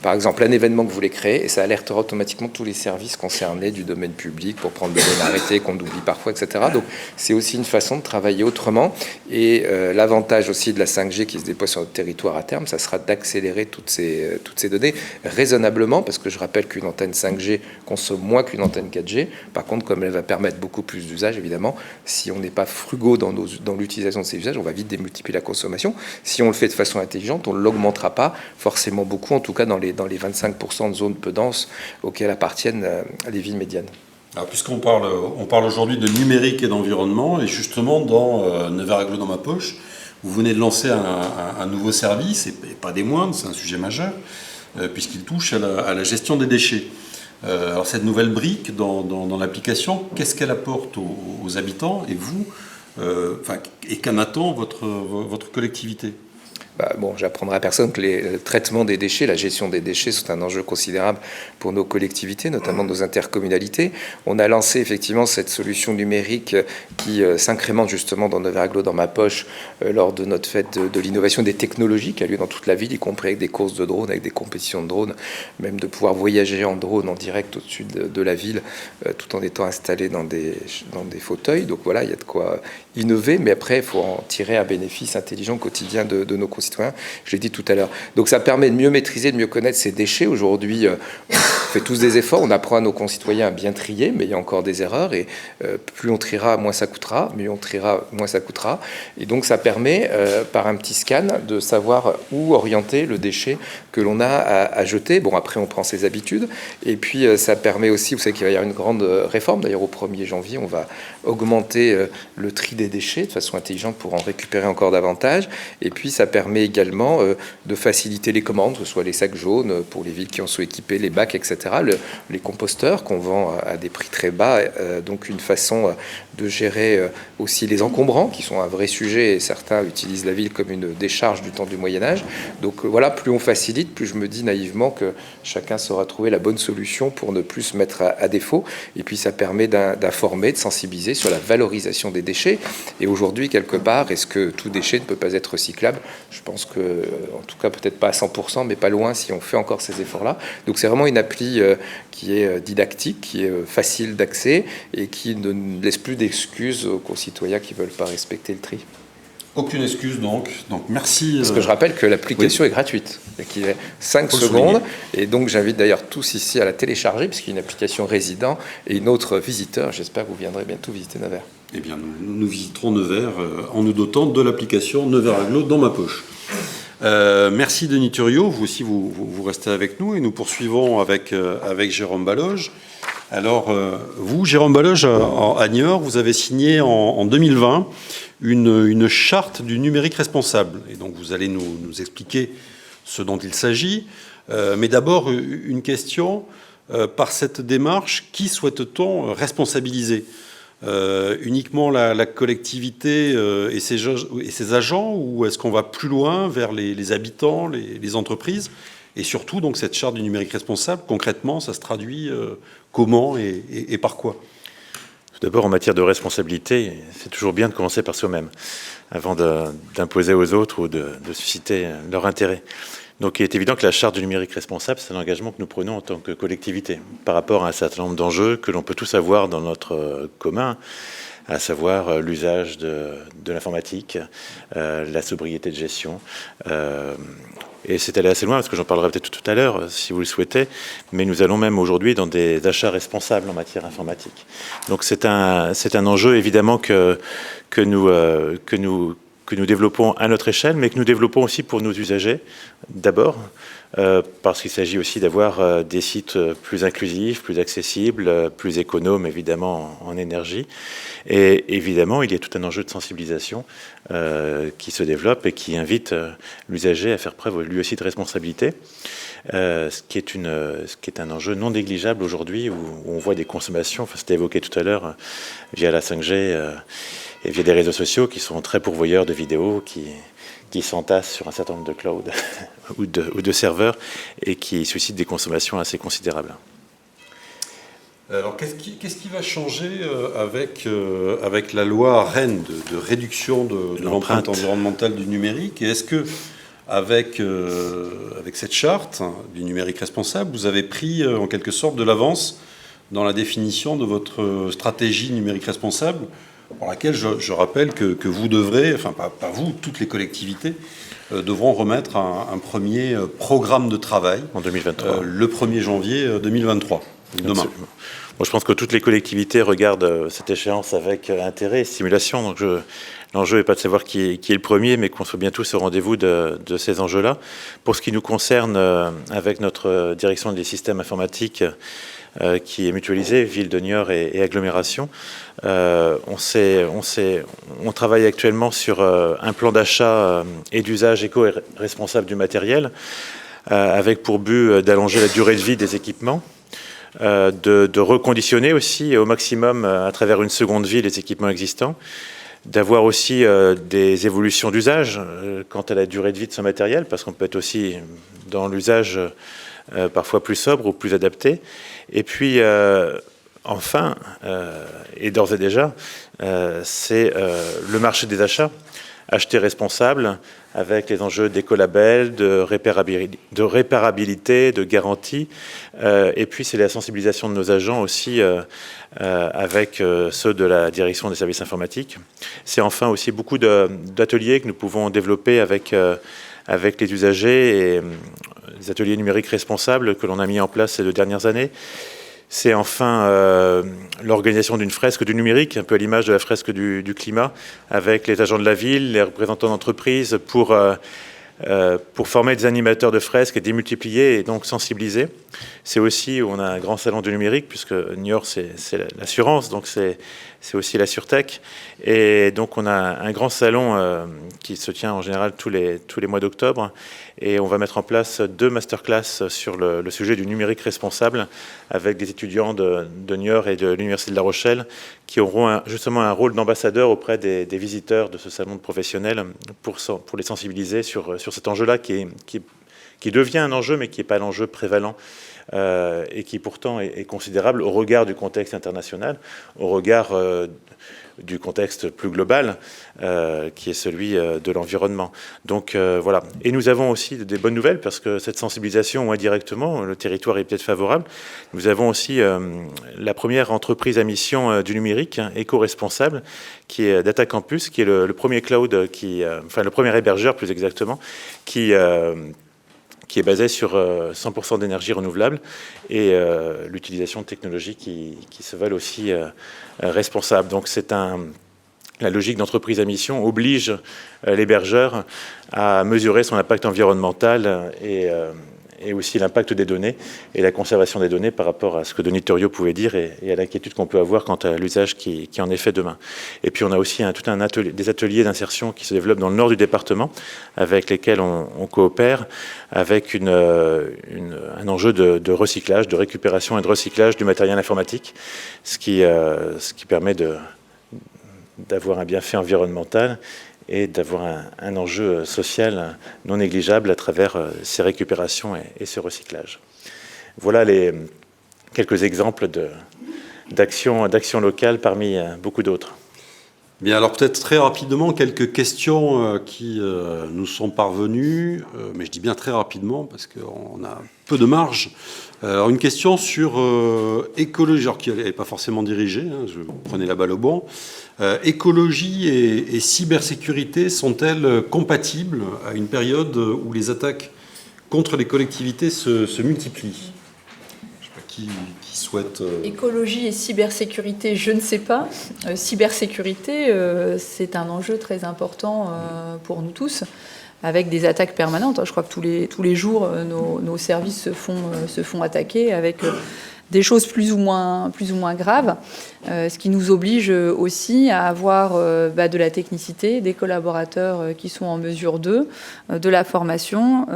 par exemple un événement que vous voulez créer et ça alertera automatiquement tous les services concernés du domaine public pour prendre de bonnes arrêtés qu'on oublie parfois, etc. Donc c'est aussi une façon de travailler autrement et l'avantage aussi de la 5G qui se déploie sur notre territoire à terme, ça sera d'accélérer toutes ces données raisonnablement, parce que je rappelle qu'une antenne 5G consomme moins qu'une antenne 4G. Par contre, comme elle va permettre beaucoup plus d'usages, évidemment, si on n'est pas frugaux dans l'utilisation de ces usages, on va vite démultiplier la consommation. Si on le fait de façon intelligente, on ne l'augmentera pas forcément beaucoup, en tout cas dans les 25% de zones peu denses auxquelles appartiennent les villes médianes. Alors, puisqu'on parle aujourd'hui de numérique et d'environnement, et justement dans 9 heures dans ma poche, vous venez de lancer un nouveau service, et pas des moindres, c'est un sujet majeur, puisqu'il touche à la gestion des déchets. Alors cette nouvelle brique dans l'application, qu'est-ce qu'elle apporte aux habitants et vous, et qu'en attend votre collectivité ? Bon, j'apprendrai à personne que le traitement des déchets, la gestion des déchets sont un enjeu considérable pour nos collectivités, notamment nos intercommunalités. On a lancé effectivement cette solution numérique qui s'incrémente justement dans 9 heures dans ma poche lors de notre fête de l'innovation des technologies qui a lieu dans toute la ville, y compris avec des courses de drones, avec des compétitions de drones, même de pouvoir voyager en drone en direct au-dessus de la ville tout en étant installé dans des fauteuils. Donc voilà, il y a de quoi innover, mais après, il faut en tirer un bénéfice intelligent au quotidien de nos concitoyens. Je l'ai dit tout à l'heure. Donc ça permet de mieux maîtriser, de mieux connaître ces déchets. Aujourd'hui, on fait tous des efforts, on apprend à nos concitoyens à bien trier, mais il y a encore des erreurs et plus on triera, moins ça coûtera, mieux on triera, moins ça coûtera. Et donc ça permet, par un petit scan, de savoir où orienter le déchet que l'on a à jeter. Bon, après, on prend ses habitudes. Et puis, ça permet aussi, vous savez qu'il va y avoir une grande réforme. D'ailleurs, au 1er janvier, on va augmenter le tri des déchets de façon intelligente pour en récupérer encore davantage. Et puis, ça permet également de faciliter les commandes, que ce soit les sacs jaunes pour les villes qui en sont équipées, les bacs, etc., les composteurs qu'on vend à des prix très bas. Donc, une façon de gérer aussi les encombrants, qui sont un vrai sujet, et certains utilisent la ville comme une décharge du temps du Moyen-Âge. Donc voilà, plus on facilite, plus je me dis naïvement que chacun saura trouver la bonne solution pour ne plus se mettre à défaut. Et puis ça permet d'informer, de sensibiliser sur la valorisation des déchets. Et aujourd'hui, quelque part, est-ce que tout déchet ne peut pas être recyclable ? Je pense que, en tout cas, peut-être pas à 100%, mais pas loin si on fait encore ces efforts-là. Donc c'est vraiment une appli qui est didactique, qui est facile d'accès et qui ne laisse plus d'excuses aux concitoyens qui ne veulent pas respecter le tri. Aucune excuse donc merci. Parce que je rappelle que l'application est gratuite, et qu'il est 5 secondes, et donc j'invite d'ailleurs tous ici à la télécharger, puisqu'il y a une application résident et une autre visiteur. J'espère que vous viendrez bientôt visiter Nevers. Eh bien, nous visiterons Nevers en nous dotant de l'application Nevers Agglo dans ma poche. Merci Denis Thuriot, vous aussi vous restez avec nous et nous poursuivons avec Jérôme Baloge. Alors, vous, Jérôme Baloge, à Niort, vous avez signé en 2020 une charte du numérique responsable. Et donc, vous allez nous expliquer ce dont il s'agit. Mais d'abord, une question. Par cette démarche, qui souhaite-t-on responsabiliser ? Uniquement la collectivité et ses agents, ou est-ce qu'on va plus loin vers les habitants, les entreprises ? Et surtout, donc, cette charte du numérique responsable, concrètement, ça se traduit comment et par quoi ? Tout d'abord, en matière de responsabilité, c'est toujours bien de commencer par soi-même, avant d'imposer aux autres ou de susciter leur intérêt. Donc il est évident que la charte du numérique responsable, c'est un engagement que nous prenons en tant que collectivité, par rapport à un certain nombre d'enjeux que l'on peut tous avoir dans notre commun, à savoir l'usage de l'informatique, la sobriété de gestion. Et c'est allé assez loin, parce que j'en parlerai peut-être tout à l'heure, si vous le souhaitez, mais nous allons même aujourd'hui dans des achats responsables en matière informatique. Donc c'est un enjeu, évidemment, que nous que nous développons à notre échelle, mais que nous développons aussi pour nos usagers, d'abord, parce qu'il s'agit aussi d'avoir des sites plus inclusifs, plus accessibles, plus économes, évidemment, en énergie. Et évidemment, il y a tout un enjeu de sensibilisation qui se développe et qui invite l'usager à faire preuve, lui aussi, de responsabilité. Ce qui est un enjeu non négligeable aujourd'hui, où on voit des consommations, enfin, c'était évoqué tout à l'heure, via la 5G et via des réseaux sociaux qui sont très pourvoyeurs de vidéos, qui s'entassent sur un certain nombre de clouds ou de serveurs et qui suscitent des consommations assez considérables. Alors, qu'est-ce qui va changer avec la loi REEN de réduction de l'empreinte environnementale du numérique? Et est-ce que, avec cette charte du numérique responsable, vous avez pris en quelque sorte de l'avance dans la définition de votre stratégie numérique responsable, pour laquelle je rappelle que vous devrez, enfin pas vous, toutes les collectivités, devront remettre un premier programme de travail en 2023. Le 1er janvier 2023, demain. Absolument. Bon, je pense que toutes les collectivités regardent cette échéance avec intérêt et stimulation. Donc l'enjeu n'est pas de savoir qui est le premier, mais qu'on soit bien tous au rendez-vous de ces enjeux-là. Pour ce qui nous concerne, avec notre direction des systèmes informatiques, qui est mutualisée, ville de Niort et agglomération, on travaille actuellement sur un plan d'achat et d'usage éco-responsable du matériel, avec pour but d'allonger la durée de vie des équipements, de reconditionner aussi au maximum à travers une seconde vie les équipements existants, d'avoir aussi des évolutions d'usage quant à la durée de vie de ce matériel, parce qu'on peut être aussi dans l'usage parfois plus sobre ou plus adapté. Et puis, enfin, et d'ores et déjà, c'est le marché des achats, acheter responsable, avec les enjeux d'écolabel, de réparabilité, de garantie. Et puis, c'est la sensibilisation de nos agents aussi, avec ceux de la direction des services informatiques. C'est enfin aussi beaucoup d'ateliers que nous pouvons développer avec les usagers et les ateliers numériques responsables que l'on a mis en place ces 2 dernières années. C'est enfin l'organisation d'une fresque du numérique, un peu à l'image de la fresque du climat, avec les agents de la ville, les représentants d'entreprises, pour former des animateurs de fresques et démultiplier et donc sensibiliser. C'est aussi où on a un grand salon du numérique, puisque Niort, c'est l'assurance, donc c'est aussi la Surtech. Et donc on a un grand salon qui se tient en général tous les mois d'octobre. Et on va mettre en place 2 masterclass sur le sujet du numérique responsable, avec des étudiants de Niort et de l'Université de La Rochelle, qui auront justement un rôle d'ambassadeur auprès des visiteurs de ce salon de professionnels pour les sensibiliser sur cet enjeu-là qui devient un enjeu, mais qui n'est pas l'enjeu prévalent et qui pourtant est considérable au regard du contexte international, au regard du contexte plus global, qui est celui de l'environnement. Donc voilà. Et nous avons aussi des bonnes nouvelles, parce que cette sensibilisation, indirectement, le territoire est peut-être favorable. Nous avons aussi la première entreprise à mission du numérique, éco-responsable, qui est Data Campus, qui est le premier cloud, le premier hébergeur plus exactement, qui est basé sur 100% d'énergie renouvelable et l'utilisation de technologies qui se veulent aussi responsables. Donc la logique d'entreprise à mission oblige l'hébergeur à mesurer son impact environnemental et aussi l'impact des données et la conservation des données par rapport à ce que Denis Thuriot pouvait dire et à l'inquiétude qu'on peut avoir quant à l'usage qui en est fait demain. Et puis on a aussi des ateliers d'insertion qui se développent dans le nord du département, avec lesquels on coopère, avec un enjeu de recyclage, de récupération et de recyclage du matériel informatique, ce qui permet d'avoir un bienfait environnemental et d'avoir un enjeu social non négligeable à travers ces récupérations et ce recyclage. Voilà quelques exemples d'actions locales parmi beaucoup d'autres. Bien, alors peut-être très rapidement, quelques questions qui nous sont parvenues, mais je dis bien très rapidement parce qu'on a peu de marge. Alors une question sur écologie, alors qui n'est pas forcément dirigée, je prenais la balle au bon. Écologie et cybersécurité sont-elles compatibles à une période où les attaques contre les collectivités se multiplient ? qui souhaitent... Écologie et cybersécurité, je ne sais pas. Cybersécurité, c'est un enjeu très important pour nous tous, avec des attaques permanentes. Je crois que tous les jours, nos services se font attaquer avec des choses plus ou moins graves, ce qui nous oblige aussi à avoir de la technicité, des collaborateurs qui sont en mesure de la formation,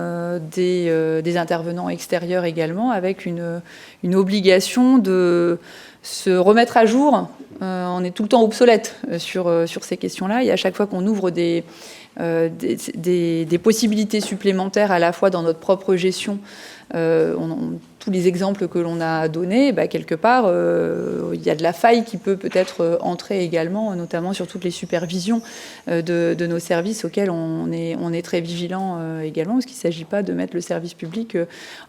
des intervenants extérieurs également, avec une obligation de se remettre à jour. On est tout le temps obsolète sur ces questions-là, et à chaque fois qu'on ouvre des possibilités supplémentaires à la fois dans notre propre gestion, tous les exemples que l'on a donnés, quelque part, il y a de la faille qui peut-être entrer également, notamment sur toutes les supervisions de nos services auxquels on est très vigilant également, parce qu'il ne s'agit pas de mettre le service public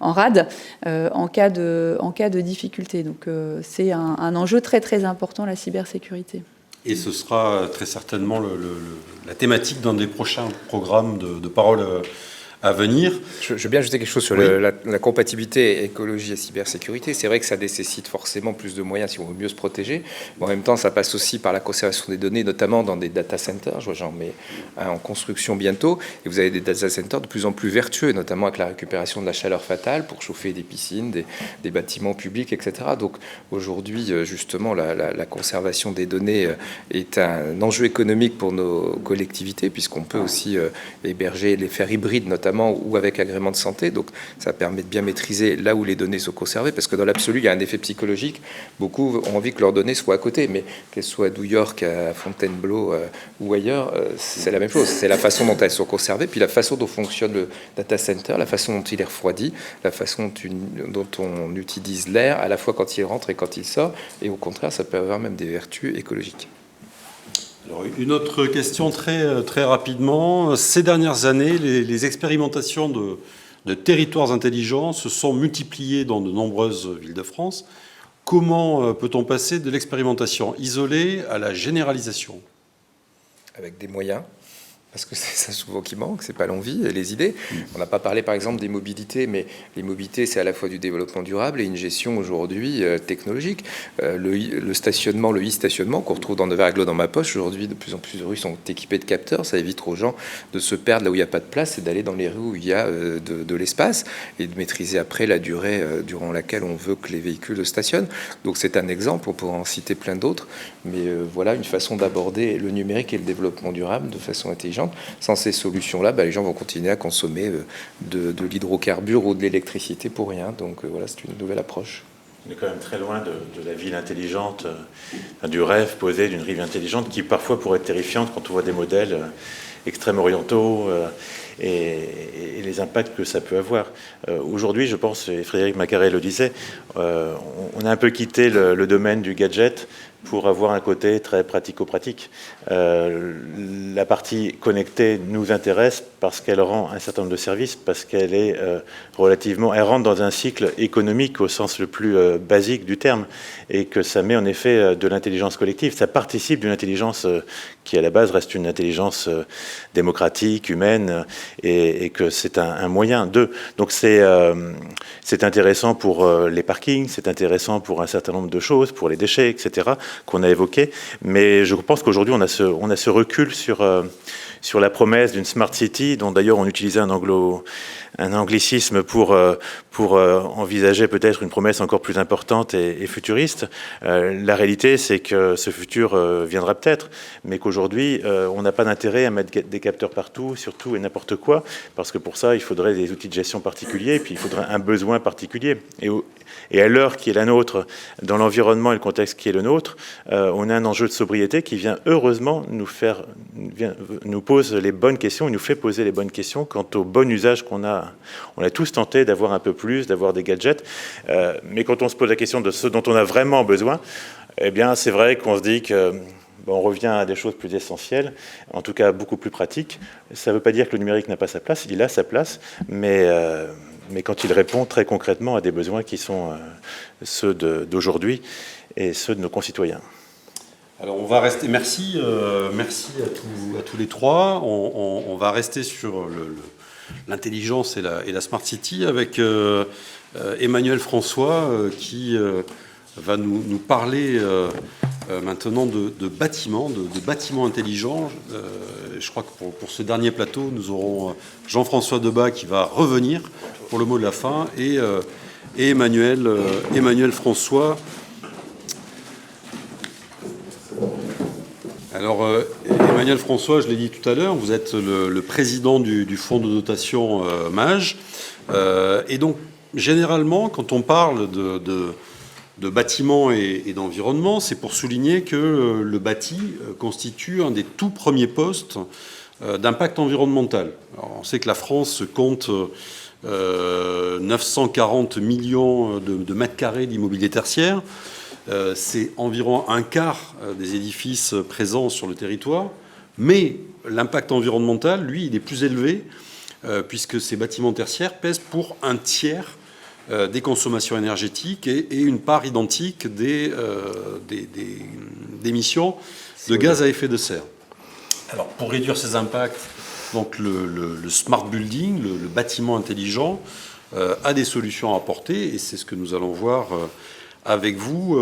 en rade en cas de difficulté. Donc c'est un enjeu très très important, la cybersécurité. Et ce sera très certainement la thématique d'un des prochains programmes de parole à venir. Je veux bien ajouter quelque chose sur la compatibilité écologie et cybersécurité. C'est vrai que ça nécessite forcément plus de moyens si on veut mieux se protéger. Mais en même temps, ça passe aussi par la conservation des données, notamment dans des data centers. Je vois, j'en mets un en construction bientôt. Et vous avez des data centers de plus en plus vertueux, notamment avec la récupération de la chaleur fatale pour chauffer des piscines, des bâtiments publics, etc. Donc aujourd'hui, justement, la conservation des données est un enjeu économique pour nos collectivités, puisqu'on peut aussi héberger, les faire hybrides, notamment ou avec agrément de santé. Donc ça permet de bien maîtriser là où les données sont conservées, parce que dans l'absolu, il y a un effet psychologique. Beaucoup ont envie que leurs données soient à côté, mais qu'elles soient à New York, à Fontainebleau ou ailleurs, c'est la même chose. C'est la façon dont elles sont conservées, puis la façon dont fonctionne le data center, la façon dont il est refroidi, la façon dont on utilise l'air, à la fois quand il rentre et quand il sort. Et au contraire, ça peut avoir même des vertus écologiques. Alors, une autre question très rapidement. Ces dernières années, les expérimentations de territoires intelligents se sont multipliées dans de nombreuses villes de France. Comment peut-on passer de l'expérimentation isolée à la généralisation ? Avec des moyens. Parce que c'est ça souvent qui manque, c'est pas l'envie et les idées. On n'a pas parlé par exemple des mobilités, mais les mobilités c'est à la fois du développement durable et une gestion aujourd'hui technologique. Le stationnement, le e-stationnement qu'on retrouve dans Nevers-Aglo dans ma poche, aujourd'hui de plus en plus de rues sont équipées de capteurs, ça évite aux gens de se perdre là où il n'y a pas de place et d'aller dans les rues où il y a de l'espace et de maîtriser après la durée durant laquelle on veut que les véhicules stationnent. Donc c'est un exemple, on pourrait en citer plein d'autres, mais voilà une façon d'aborder le numérique et le développement durable de façon intelligente. Sans ces solutions-là, les gens vont continuer à consommer de l'hydrocarbure ou de l'électricité pour rien. Donc voilà, c'est une nouvelle approche. On est quand même très loin de la ville intelligente, du rêve posé d'une ville intelligente qui parfois pourrait être terrifiante quand on voit des modèles extrêmes orientaux et les impacts que ça peut avoir. Aujourd'hui, je pense, et Frédéric Macaré le disait, on a un peu quitté le domaine du gadget pour avoir un côté très pratico-pratique. La partie connectée nous intéresse parce qu'elle rend un certain nombre de services, parce qu'elle est elle rentre dans un cycle économique au sens le plus basique du terme, et que ça met en effet de l'intelligence collective. Ça participe d'une intelligence qui à la base reste une intelligence démocratique, humaine, et que c'est un moyen d'eux. Donc c'est intéressant pour les parkings, c'est intéressant pour un certain nombre de choses, pour les déchets, etc., qu'on a évoqué, mais je pense qu'aujourd'hui on a ce recul sur la promesse d'une smart city, dont d'ailleurs on utilisait un anglicisme pour envisager peut-être une promesse encore plus importante et futuriste. La réalité, c'est que ce futur viendra peut-être, mais qu'aujourd'hui on n'a pas d'intérêt à mettre des capteurs partout, surtout et n'importe quoi, parce que pour ça il faudrait des outils de gestion particuliers, et puis il faudrait un besoin particulier. Et à l'heure qui est la nôtre, dans l'environnement et le contexte qui est le nôtre, on a un enjeu de sobriété qui vient heureusement nous pose les bonnes questions, il nous fait poser les bonnes questions quant au bon usage qu'on a. On a tous tenté d'avoir un peu plus, d'avoir des gadgets, mais quand on se pose la question de ce dont on a vraiment besoin, eh bien c'est vrai qu'on se dit que on revient à des choses plus essentielles, en tout cas beaucoup plus pratiques. Ça ne veut pas dire que le numérique n'a pas sa place, il a sa place, mais quand il répond très concrètement à des besoins qui sont ceux d'aujourd'hui et ceux de nos concitoyens. Alors on va rester. Merci à tous les trois. On va rester sur l'intelligence et la Smart City avec Emmanuel François qui va nous parler maintenant de bâtiments, de bâtiments intelligents. Je crois que pour ce dernier plateau, nous aurons Jean-François Debat qui va revenir pour le mot de la fin et Emmanuel François. Alors, Emmanuel François, je l'ai dit tout à l'heure, vous êtes le président du fonds de dotation MAGE. Et donc, généralement, quand on parle de bâtiments et d'environnement, c'est pour souligner que le bâti constitue un des tout premiers postes d'impact environnemental. Alors, on sait que la France compte 940 millions de mètres carrés d'immobilier tertiaire. C'est environ un quart des édifices présents sur le territoire. Mais l'impact environnemental, lui, il est plus élevé puisque ces bâtiments tertiaires pèsent pour un tiers des consommations énergétiques et une part identique des émissions de gaz à effet de serre. Alors, pour réduire ces impacts, donc le smart building, le bâtiment intelligent, a des solutions à apporter, et c'est ce que nous allons voir avec vous,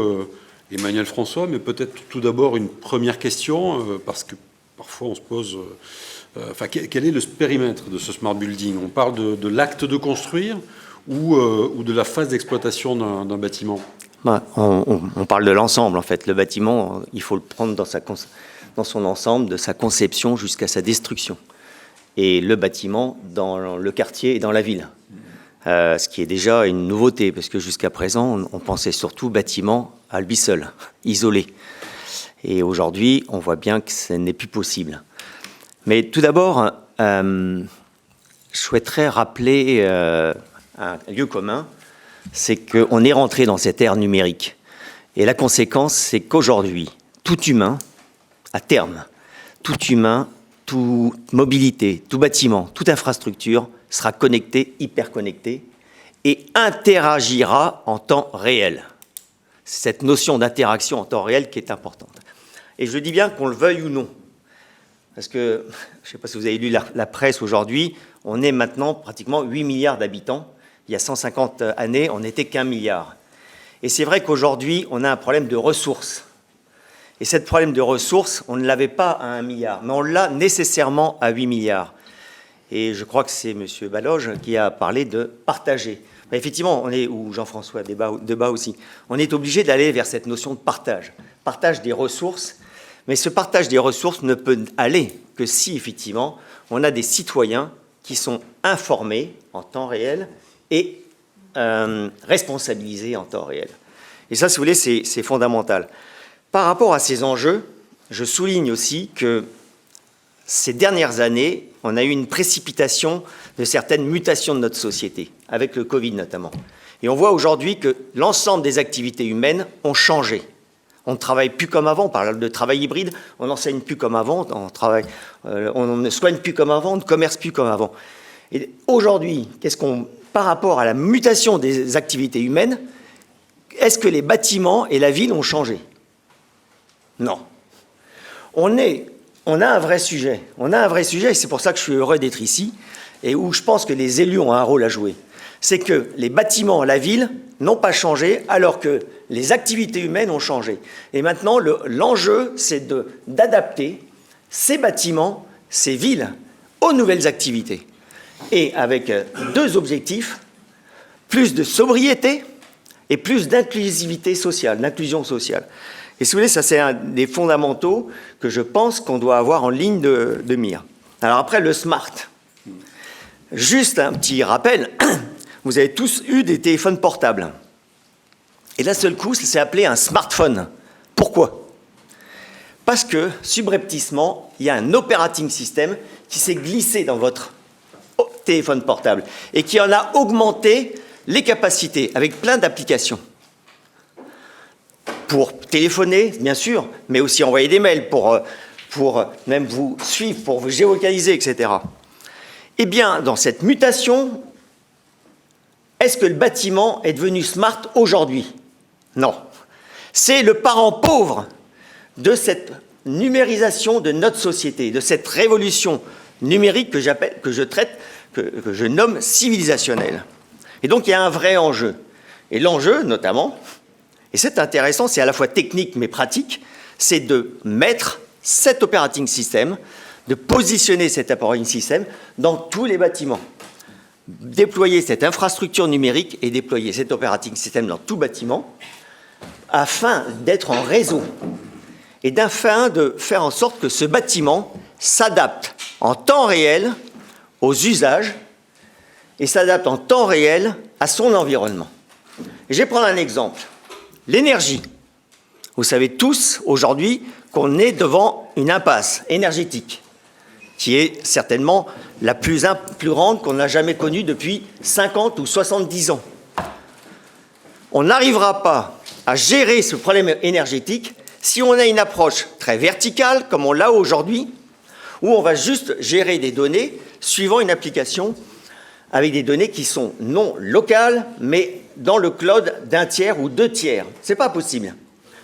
Emmanuel François. Mais peut-être tout d'abord une première question, parce que parfois on se pose... quel est le périmètre de ce smart building? On parle de l'acte de construire ou de la phase d'exploitation d'un bâtiment? On parle de l'ensemble, en fait. Le bâtiment, il faut le prendre dans son ensemble, de sa conception jusqu'à sa destruction. Et le bâtiment dans le quartier et dans la ville. Ce qui est déjà une nouveauté, parce que jusqu'à présent, on pensait surtout bâtiment à lui seul, isolé. Et aujourd'hui, on voit bien que ce n'est plus possible. Mais tout d'abord, je souhaiterais rappeler un lieu commun, c'est qu'on est rentré dans cette ère numérique. Et la conséquence, c'est qu'aujourd'hui, tout humain, à terme, tout humain, toute mobilité, tout bâtiment, toute infrastructure sera connecté, hyper connecté, et interagira en temps réel. C'est cette notion d'interaction en temps réel qui est importante. Et je dis bien qu'on le veuille ou non. Parce que, je ne sais pas si vous avez lu la presse aujourd'hui, on est maintenant pratiquement 8 milliards d'habitants. Il y a 150 années, on n'était qu'1 milliard. Et c'est vrai qu'aujourd'hui, on a un problème de ressources. Et ce problème de ressources, on ne l'avait pas à 1 milliard, mais on l'a nécessairement à 8 milliards. Et je crois que c'est M. Baloge qui a parlé de partager. Effectivement, ou Jean-François Debat aussi, on est obligé d'aller vers cette notion de partage des ressources. Mais ce partage des ressources ne peut aller que si, effectivement, on a des citoyens qui sont informés en temps réel et responsabilisés en temps réel. Et ça, si vous voulez, c'est fondamental. Par rapport à ces enjeux, je souligne aussi que ces dernières années, on a eu une précipitation de certaines mutations de notre société, avec le Covid notamment. Et on voit aujourd'hui que l'ensemble des activités humaines ont changé. On ne travaille plus comme avant, on parle de travail hybride, on n'enseigne plus comme avant, on ne soigne plus comme avant, on ne commerce plus comme avant. Et aujourd'hui, par rapport à la mutation des activités humaines, est-ce que les bâtiments et la ville ont changé? Non. On a un vrai sujet. On a un vrai sujet, et c'est pour ça que je suis heureux d'être ici, et où je pense que les élus ont un rôle à jouer. C'est que les bâtiments, la ville, n'ont pas changé, alors que les activités humaines ont changé. Et maintenant, l'enjeu, c'est d'adapter ces bâtiments, ces villes, aux nouvelles activités. Et avec deux objectifs, plus de sobriété et plus d'inclusivité sociale, d'inclusion sociale. Et si vous voulez, ça c'est un des fondamentaux que je pense qu'on doit avoir en ligne de mire. Alors après, le smart. Juste un petit rappel, vous avez tous eu des téléphones portables. Et d'un seul coup, ça s'est appelé un smartphone. Pourquoi? Parce que, subrepticement, il y a un operating system qui s'est glissé dans votre téléphone portable et qui en a augmenté les capacités avec plein d'applications. Pour téléphoner, bien sûr, mais aussi envoyer des mails, pour même vous suivre, pour vous géolocaliser, etc. Eh bien, dans cette mutation, est-ce que le bâtiment est devenu smart aujourd'hui? Non. C'est le parent pauvre de cette numérisation de notre société, de cette révolution numérique que je nomme civilisationnelle. Et donc, il y a un vrai enjeu. Et l'enjeu, notamment, et c'est intéressant, c'est à la fois technique mais pratique, c'est de mettre cet operating system, de positionner cet operating system dans tous les bâtiments. Déployer cette infrastructure numérique et déployer cet operating system dans tout bâtiment afin d'être en réseau et afin de faire en sorte que ce bâtiment s'adapte en temps réel aux usages et s'adapte en temps réel à son environnement. Et je vais prendre un exemple. L'énergie. Vous savez tous aujourd'hui qu'on est devant une impasse énergétique qui est certainement la plus grande qu'on n'a jamais connue depuis 50 ou 70 ans. On n'arrivera pas à gérer ce problème énergétique si on a une approche très verticale, comme on l'a aujourd'hui, où on va juste gérer des données suivant une application avec des données qui sont non locales, mais dans le cloud d'un tiers ou deux tiers. Ce n'est pas possible.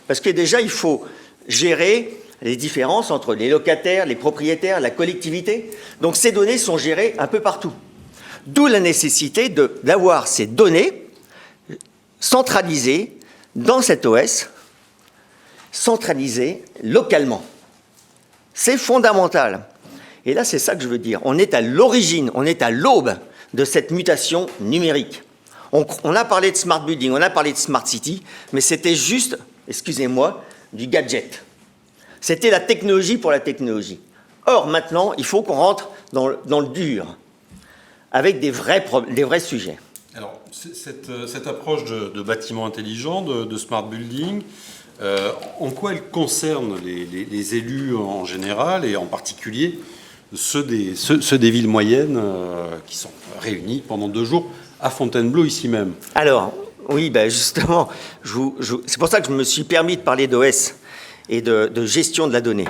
Parce que déjà, il faut gérer les différences entre les locataires, les propriétaires, la collectivité. Donc ces données sont gérées un peu partout. D'où la nécessité d'avoir ces données centralisées dans cet OS, centralisées localement. C'est fondamental. Et là, c'est ça que je veux dire. On est à l'origine, on est à l'aube de cette mutation numérique. On a parlé de smart building, on a parlé de smart city, mais c'était juste, excusez-moi, du gadget. C'était la technologie pour la technologie. Or, maintenant, il faut qu'on rentre dans le dur, avec des vrais sujets. Alors, cette approche de bâtiment intelligent, de smart building, en quoi elle concerne les élus en général et en particulier ceux des villes moyennes qui sont réunis pendant 2 jours à Fontainebleau, ici même? Alors, oui, ben justement, c'est pour ça que je me suis permis de parler d'OS et de gestion de la donnée.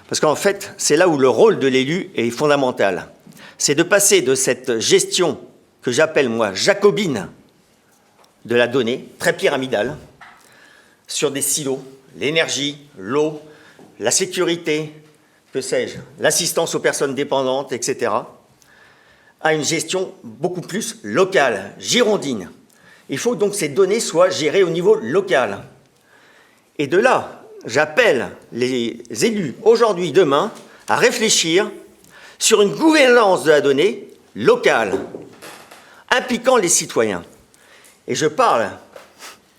Parce qu'en fait, c'est là où le rôle de l'élu est fondamental. C'est de passer de cette gestion que j'appelle, moi, jacobine de la donnée, très pyramidale, sur des silos, l'énergie, l'eau, la sécurité, que sais-je, l'assistance aux personnes dépendantes, etc., à une gestion beaucoup plus locale, girondine. Il faut donc que ces données soient gérées au niveau local. Et de là, j'appelle les élus, aujourd'hui, demain, à réfléchir sur une gouvernance de la donnée locale, impliquant les citoyens. Et je parle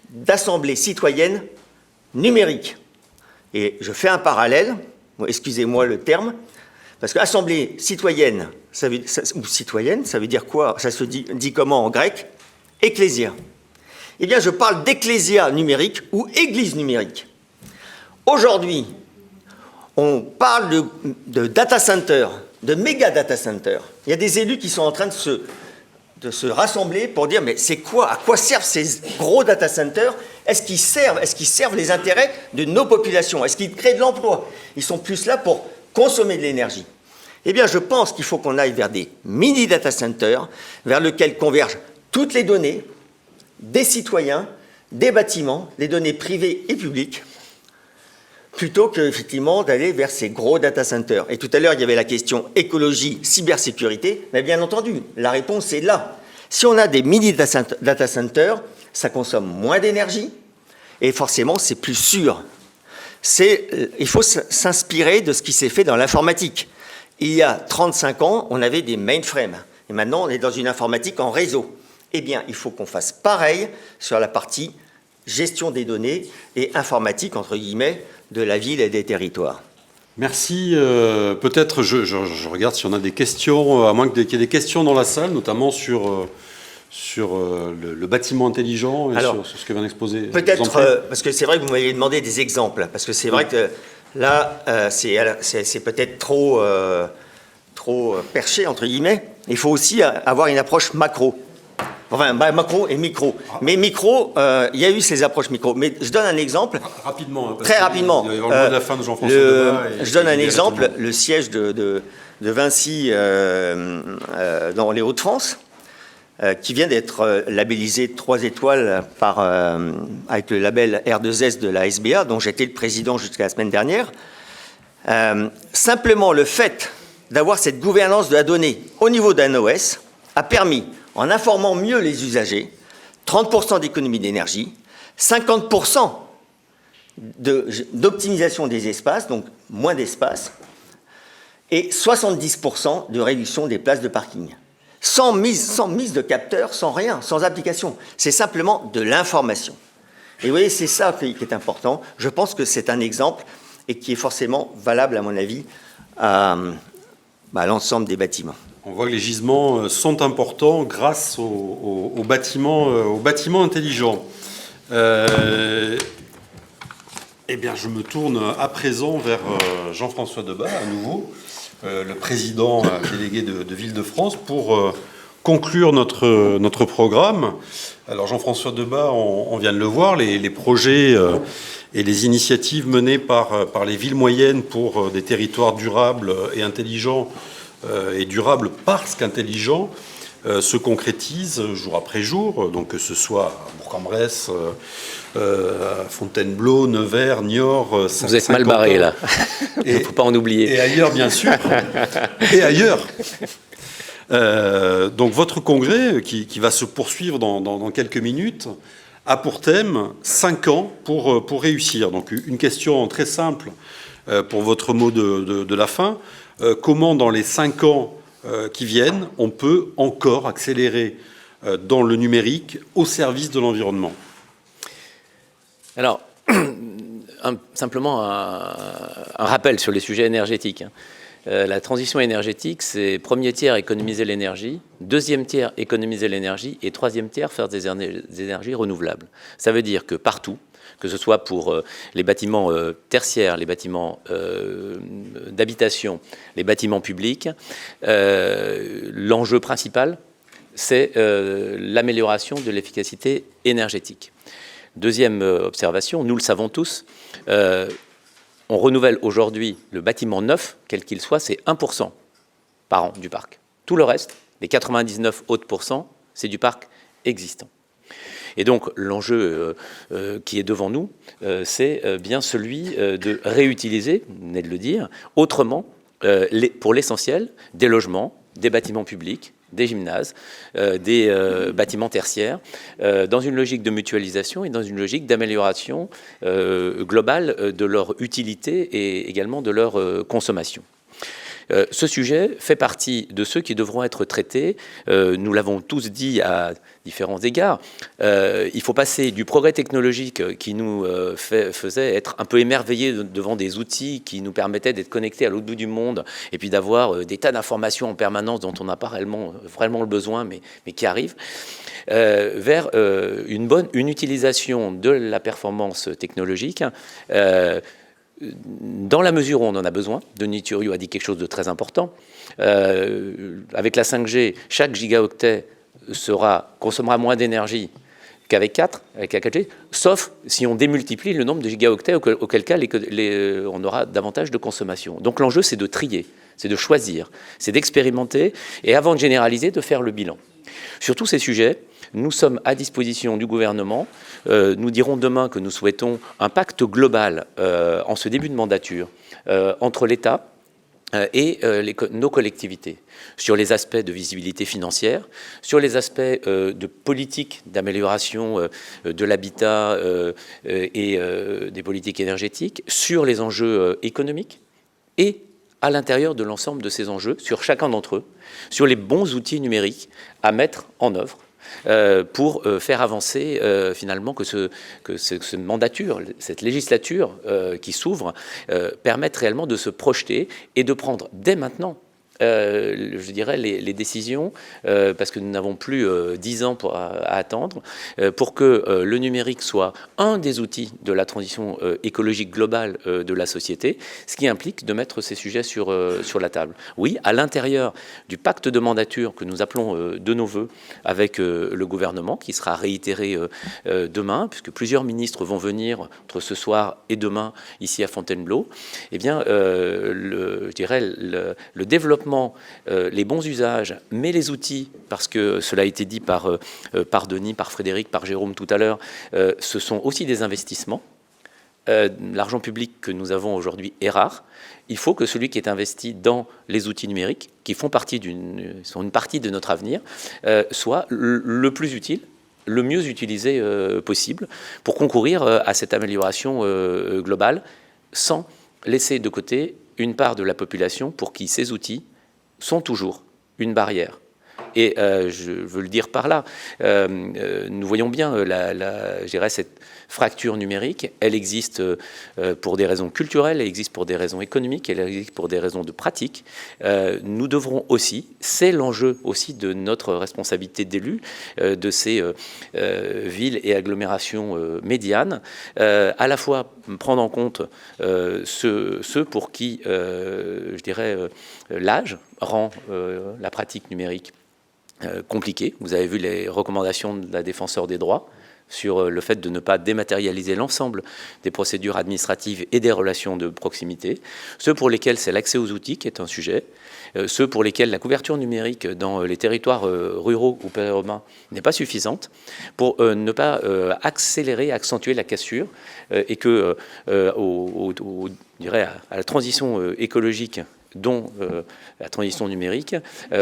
d'assemblée citoyenne numérique. Et je fais un parallèle, excusez-moi le terme, parce qu'assemblée citoyenne, ou citoyenne, ça veut dire quoi? Ça se dit comment en grec? Ecclésia. Eh bien, je parle d'ecclésia numérique ou église numérique. Aujourd'hui, on parle de data center, de méga data center. Il y a des élus qui sont en train de se rassembler pour dire mais c'est quoi, à quoi servent ces gros data centers? Est-ce qu'ils servent les intérêts de nos populations? Est-ce qu'ils créent de l'emploi? Ils sont plus là pour consommer de l'énergie. Eh bien, je pense qu'il faut qu'on aille vers des mini data centers vers lesquels convergent toutes les données des citoyens, des bâtiments, les données privées et publiques, plutôt qu'effectivement d'aller vers ces gros data centers. Et tout à l'heure, il y avait la question écologie, cybersécurité, mais bien entendu, la réponse est là. Si on a des mini data centers, ça consomme moins d'énergie et forcément, c'est plus sûr. Il faut s'inspirer de ce qui s'est fait dans l'informatique. Il y a 35 ans, on avait des mainframes. Et maintenant, on est dans une informatique en réseau. Eh bien, il faut qu'on fasse pareil sur la partie gestion des données et informatique, entre guillemets, de la ville et des territoires. Merci. Peut-être, je regarde si on a des questions, à moins qu'il y ait des questions dans la salle, notamment sur le bâtiment intelligent et sur ce que vient d'exposer. Peut-être, parce que c'est vrai que vous m'avez demandé des exemples, parce que c'est vrai que là, c'est peut-être trop perché, entre guillemets. Il faut aussi avoir une approche macro. Enfin, macro et micro. Mais micro, il y a eu ces approches micro. Mais je donne un exemple. Rapidement. Très rapidement. Il va y avoir le mot de la fin de Jean-François Debat. Je donne un exemple. Le siège de Vinci dans les Hauts-de-France. qui vient d'être labellisé 3 étoiles avec le label R2S de la SBA, dont j'étais le président jusqu'à la semaine dernière. Simplement, le fait d'avoir cette gouvernance de la donnée au niveau d'un OS a permis, en informant mieux les usagers, 30% d'économie d'énergie, 50% d'optimisation des espaces, donc moins d'espace, et 70% de réduction des places de parking. Sans mise de capteurs, sans rien, sans application. C'est simplement de l'information. Et vous voyez, c'est ça qui est important. Je pense que c'est un exemple et qui est forcément valable, à mon avis, à l'ensemble des bâtiments. On voit que les gisements sont importants grâce aux bâtiments intelligents. Eh bien, je me tourne à présent vers Jean-François Debat, à nouveau, le président délégué de Ville-de-France, pour conclure notre programme. Alors, Jean-François Debat, on vient de le voir, les projets et les initiatives menées par les villes moyennes pour des territoires durables et intelligents, et durables parce qu'intelligents, se concrétisent jour après jour, donc que ce soit à Bourg-en-Bresse, Fontainebleau, Nevers, Niort... Vous êtes mal barré, là. Il ne faut pas en oublier. Et ailleurs, bien sûr. Et ailleurs. Donc votre congrès, qui va se poursuivre dans quelques minutes, a pour thème 5 ans pour réussir. Donc une question très simple pour votre mot de la fin. Comment, dans les 5 ans qui viennent, on peut encore accélérer dans le numérique au service de l'environnement? Alors, simplement un rappel sur les sujets énergétiques. La transition énergétique, c'est premier tiers économiser l'énergie, deuxième tiers économiser l'énergie et troisième tiers faire des énergies renouvelables. Ça veut dire que partout, que ce soit pour les bâtiments tertiaires, les bâtiments d'habitation, les bâtiments publics, l'enjeu principal, c'est l'amélioration de l'efficacité énergétique. Deuxième observation, nous le savons tous, on renouvelle aujourd'hui le bâtiment neuf, quel qu'il soit, c'est 1% par an du parc. Tout le reste, les 99 autres %, c'est du parc existant. Et donc l'enjeu qui est devant nous, c'est bien celui de réutiliser, vous venez de le dire, autrement, pour l'essentiel, des logements, des bâtiments publics, des gymnases, des bâtiments tertiaires, dans une logique de mutualisation et dans une logique d'amélioration globale de leur utilité et également de leur consommation. Ce sujet fait partie de ceux qui devront être traités. Nous l'avons tous dit à différents égards. Il faut passer du progrès technologique qui nous faisait être un peu émerveillés devant des outils qui nous permettaient d'être connectés à l'autre bout du monde et puis d'avoir des tas d'informations en permanence dont on n'a pas vraiment le besoin, mais qui arrivent, vers une utilisation de la performance technologique dans la mesure où on en a besoin. Denis Thuriot a dit quelque chose de très important. Avec la 5G, chaque gigaoctet consommera moins d'énergie qu'avec la 4G, sauf si on démultiplie le nombre de gigaoctets, auquel cas on aura davantage de consommation. Donc l'enjeu, c'est de trier, c'est de choisir, c'est d'expérimenter, et avant de généraliser, de faire le bilan. Sur tous ces sujets, nous sommes à disposition du gouvernement. Nous dirons demain que nous souhaitons un pacte global en ce début de mandature entre l'État et nos collectivités, sur les aspects de visibilité financière, sur les aspects de politique d'amélioration de l'habitat et des politiques énergétiques, sur les enjeux économiques et à l'intérieur de l'ensemble de ces enjeux, sur chacun d'entre eux, sur les bons outils numériques à mettre en œuvre pour faire avancer finalement que cette mandature, cette législature qui s'ouvre, permette réellement de se projeter et de prendre dès maintenant, je dirais, les décisions, parce que nous n'avons plus 10 ans à attendre, pour que le numérique soit un des outils de la transition écologique globale de la société, ce qui implique de mettre ces sujets sur la table. Oui, à l'intérieur du pacte de mandature que nous appelons de nos voeux avec le gouvernement, qui sera réitéré demain, puisque plusieurs ministres vont venir entre ce soir et demain ici à Fontainebleau, eh bien, je dirais, le développement développement, les bons usages, mais les outils, parce que cela a été dit par Denis, par Frédéric, par Jérôme tout à l'heure, ce sont aussi des investissements. L'argent public que nous avons aujourd'hui est rare. Il faut que celui qui est investi dans les outils numériques, qui sont une partie de notre avenir, soit le plus utile, le mieux utilisé possible pour concourir à cette amélioration globale, sans laisser de côté une part de la population pour qui ces outils sont toujours une barrière. Et je veux le dire par là, nous voyons bien je dirais, cette fracture numérique. Elle existe pour des raisons culturelles, elle existe pour des raisons économiques, elle existe pour des raisons de pratique. Nous devrons aussi, c'est l'enjeu aussi de notre responsabilité d'élus, de ces villes et agglomérations médianes, à la fois prendre en compte ceux pour qui, je dirais, l'âge rend la pratique numérique compliqué. Vous avez vu les recommandations de la Défenseure des droits sur le fait de ne pas dématérialiser l'ensemble des procédures administratives et des relations de proximité. Ceux pour lesquels c'est l'accès aux outils qui est un sujet. Ceux pour lesquels la couverture numérique dans les territoires ruraux ou périurbains n'est pas suffisante, pour ne pas accélérer, accentuer la cassure et que, je dirais, à la transition écologique dont la transition numérique,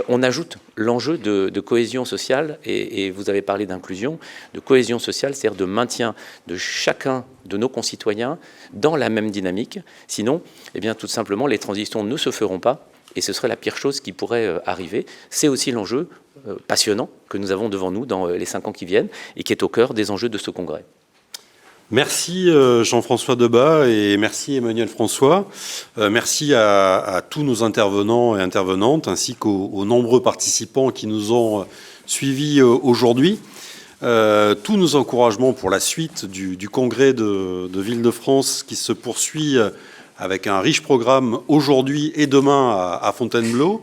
on ajoute l'enjeu de cohésion sociale, et vous avez parlé d'inclusion, de cohésion sociale, c'est-à-dire de maintien de chacun de nos concitoyens dans la même dynamique. Sinon, eh bien, tout simplement, les transitions ne se feront pas, et ce serait la pire chose qui pourrait arriver. C'est aussi l'enjeu passionnant que nous avons devant nous dans les 5 ans qui viennent, et qui est au cœur des enjeux de ce congrès. Merci Jean-François Debat et merci Emmanuel François. Merci à tous nos intervenants et intervenantes ainsi qu'aux nombreux participants qui nous ont suivis aujourd'hui. Tous nos encouragements pour la suite du congrès de Ville-de-France qui se poursuit avec un riche programme aujourd'hui et demain à Fontainebleau.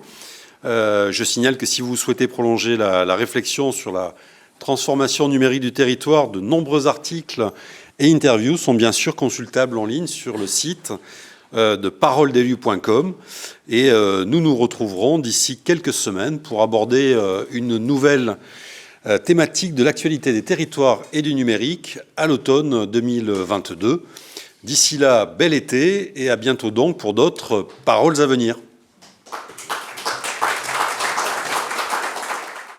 Je signale que si vous souhaitez prolonger la réflexion sur la transformation numérique du territoire, de nombreux articles et interviews sont bien sûr consultables en ligne sur le site de paroledelus.com. Et nous nous retrouverons d'ici quelques semaines pour aborder une nouvelle thématique de l'actualité des territoires et du numérique à l'automne 2022. D'ici là, bel été et à bientôt donc pour d'autres paroles à venir.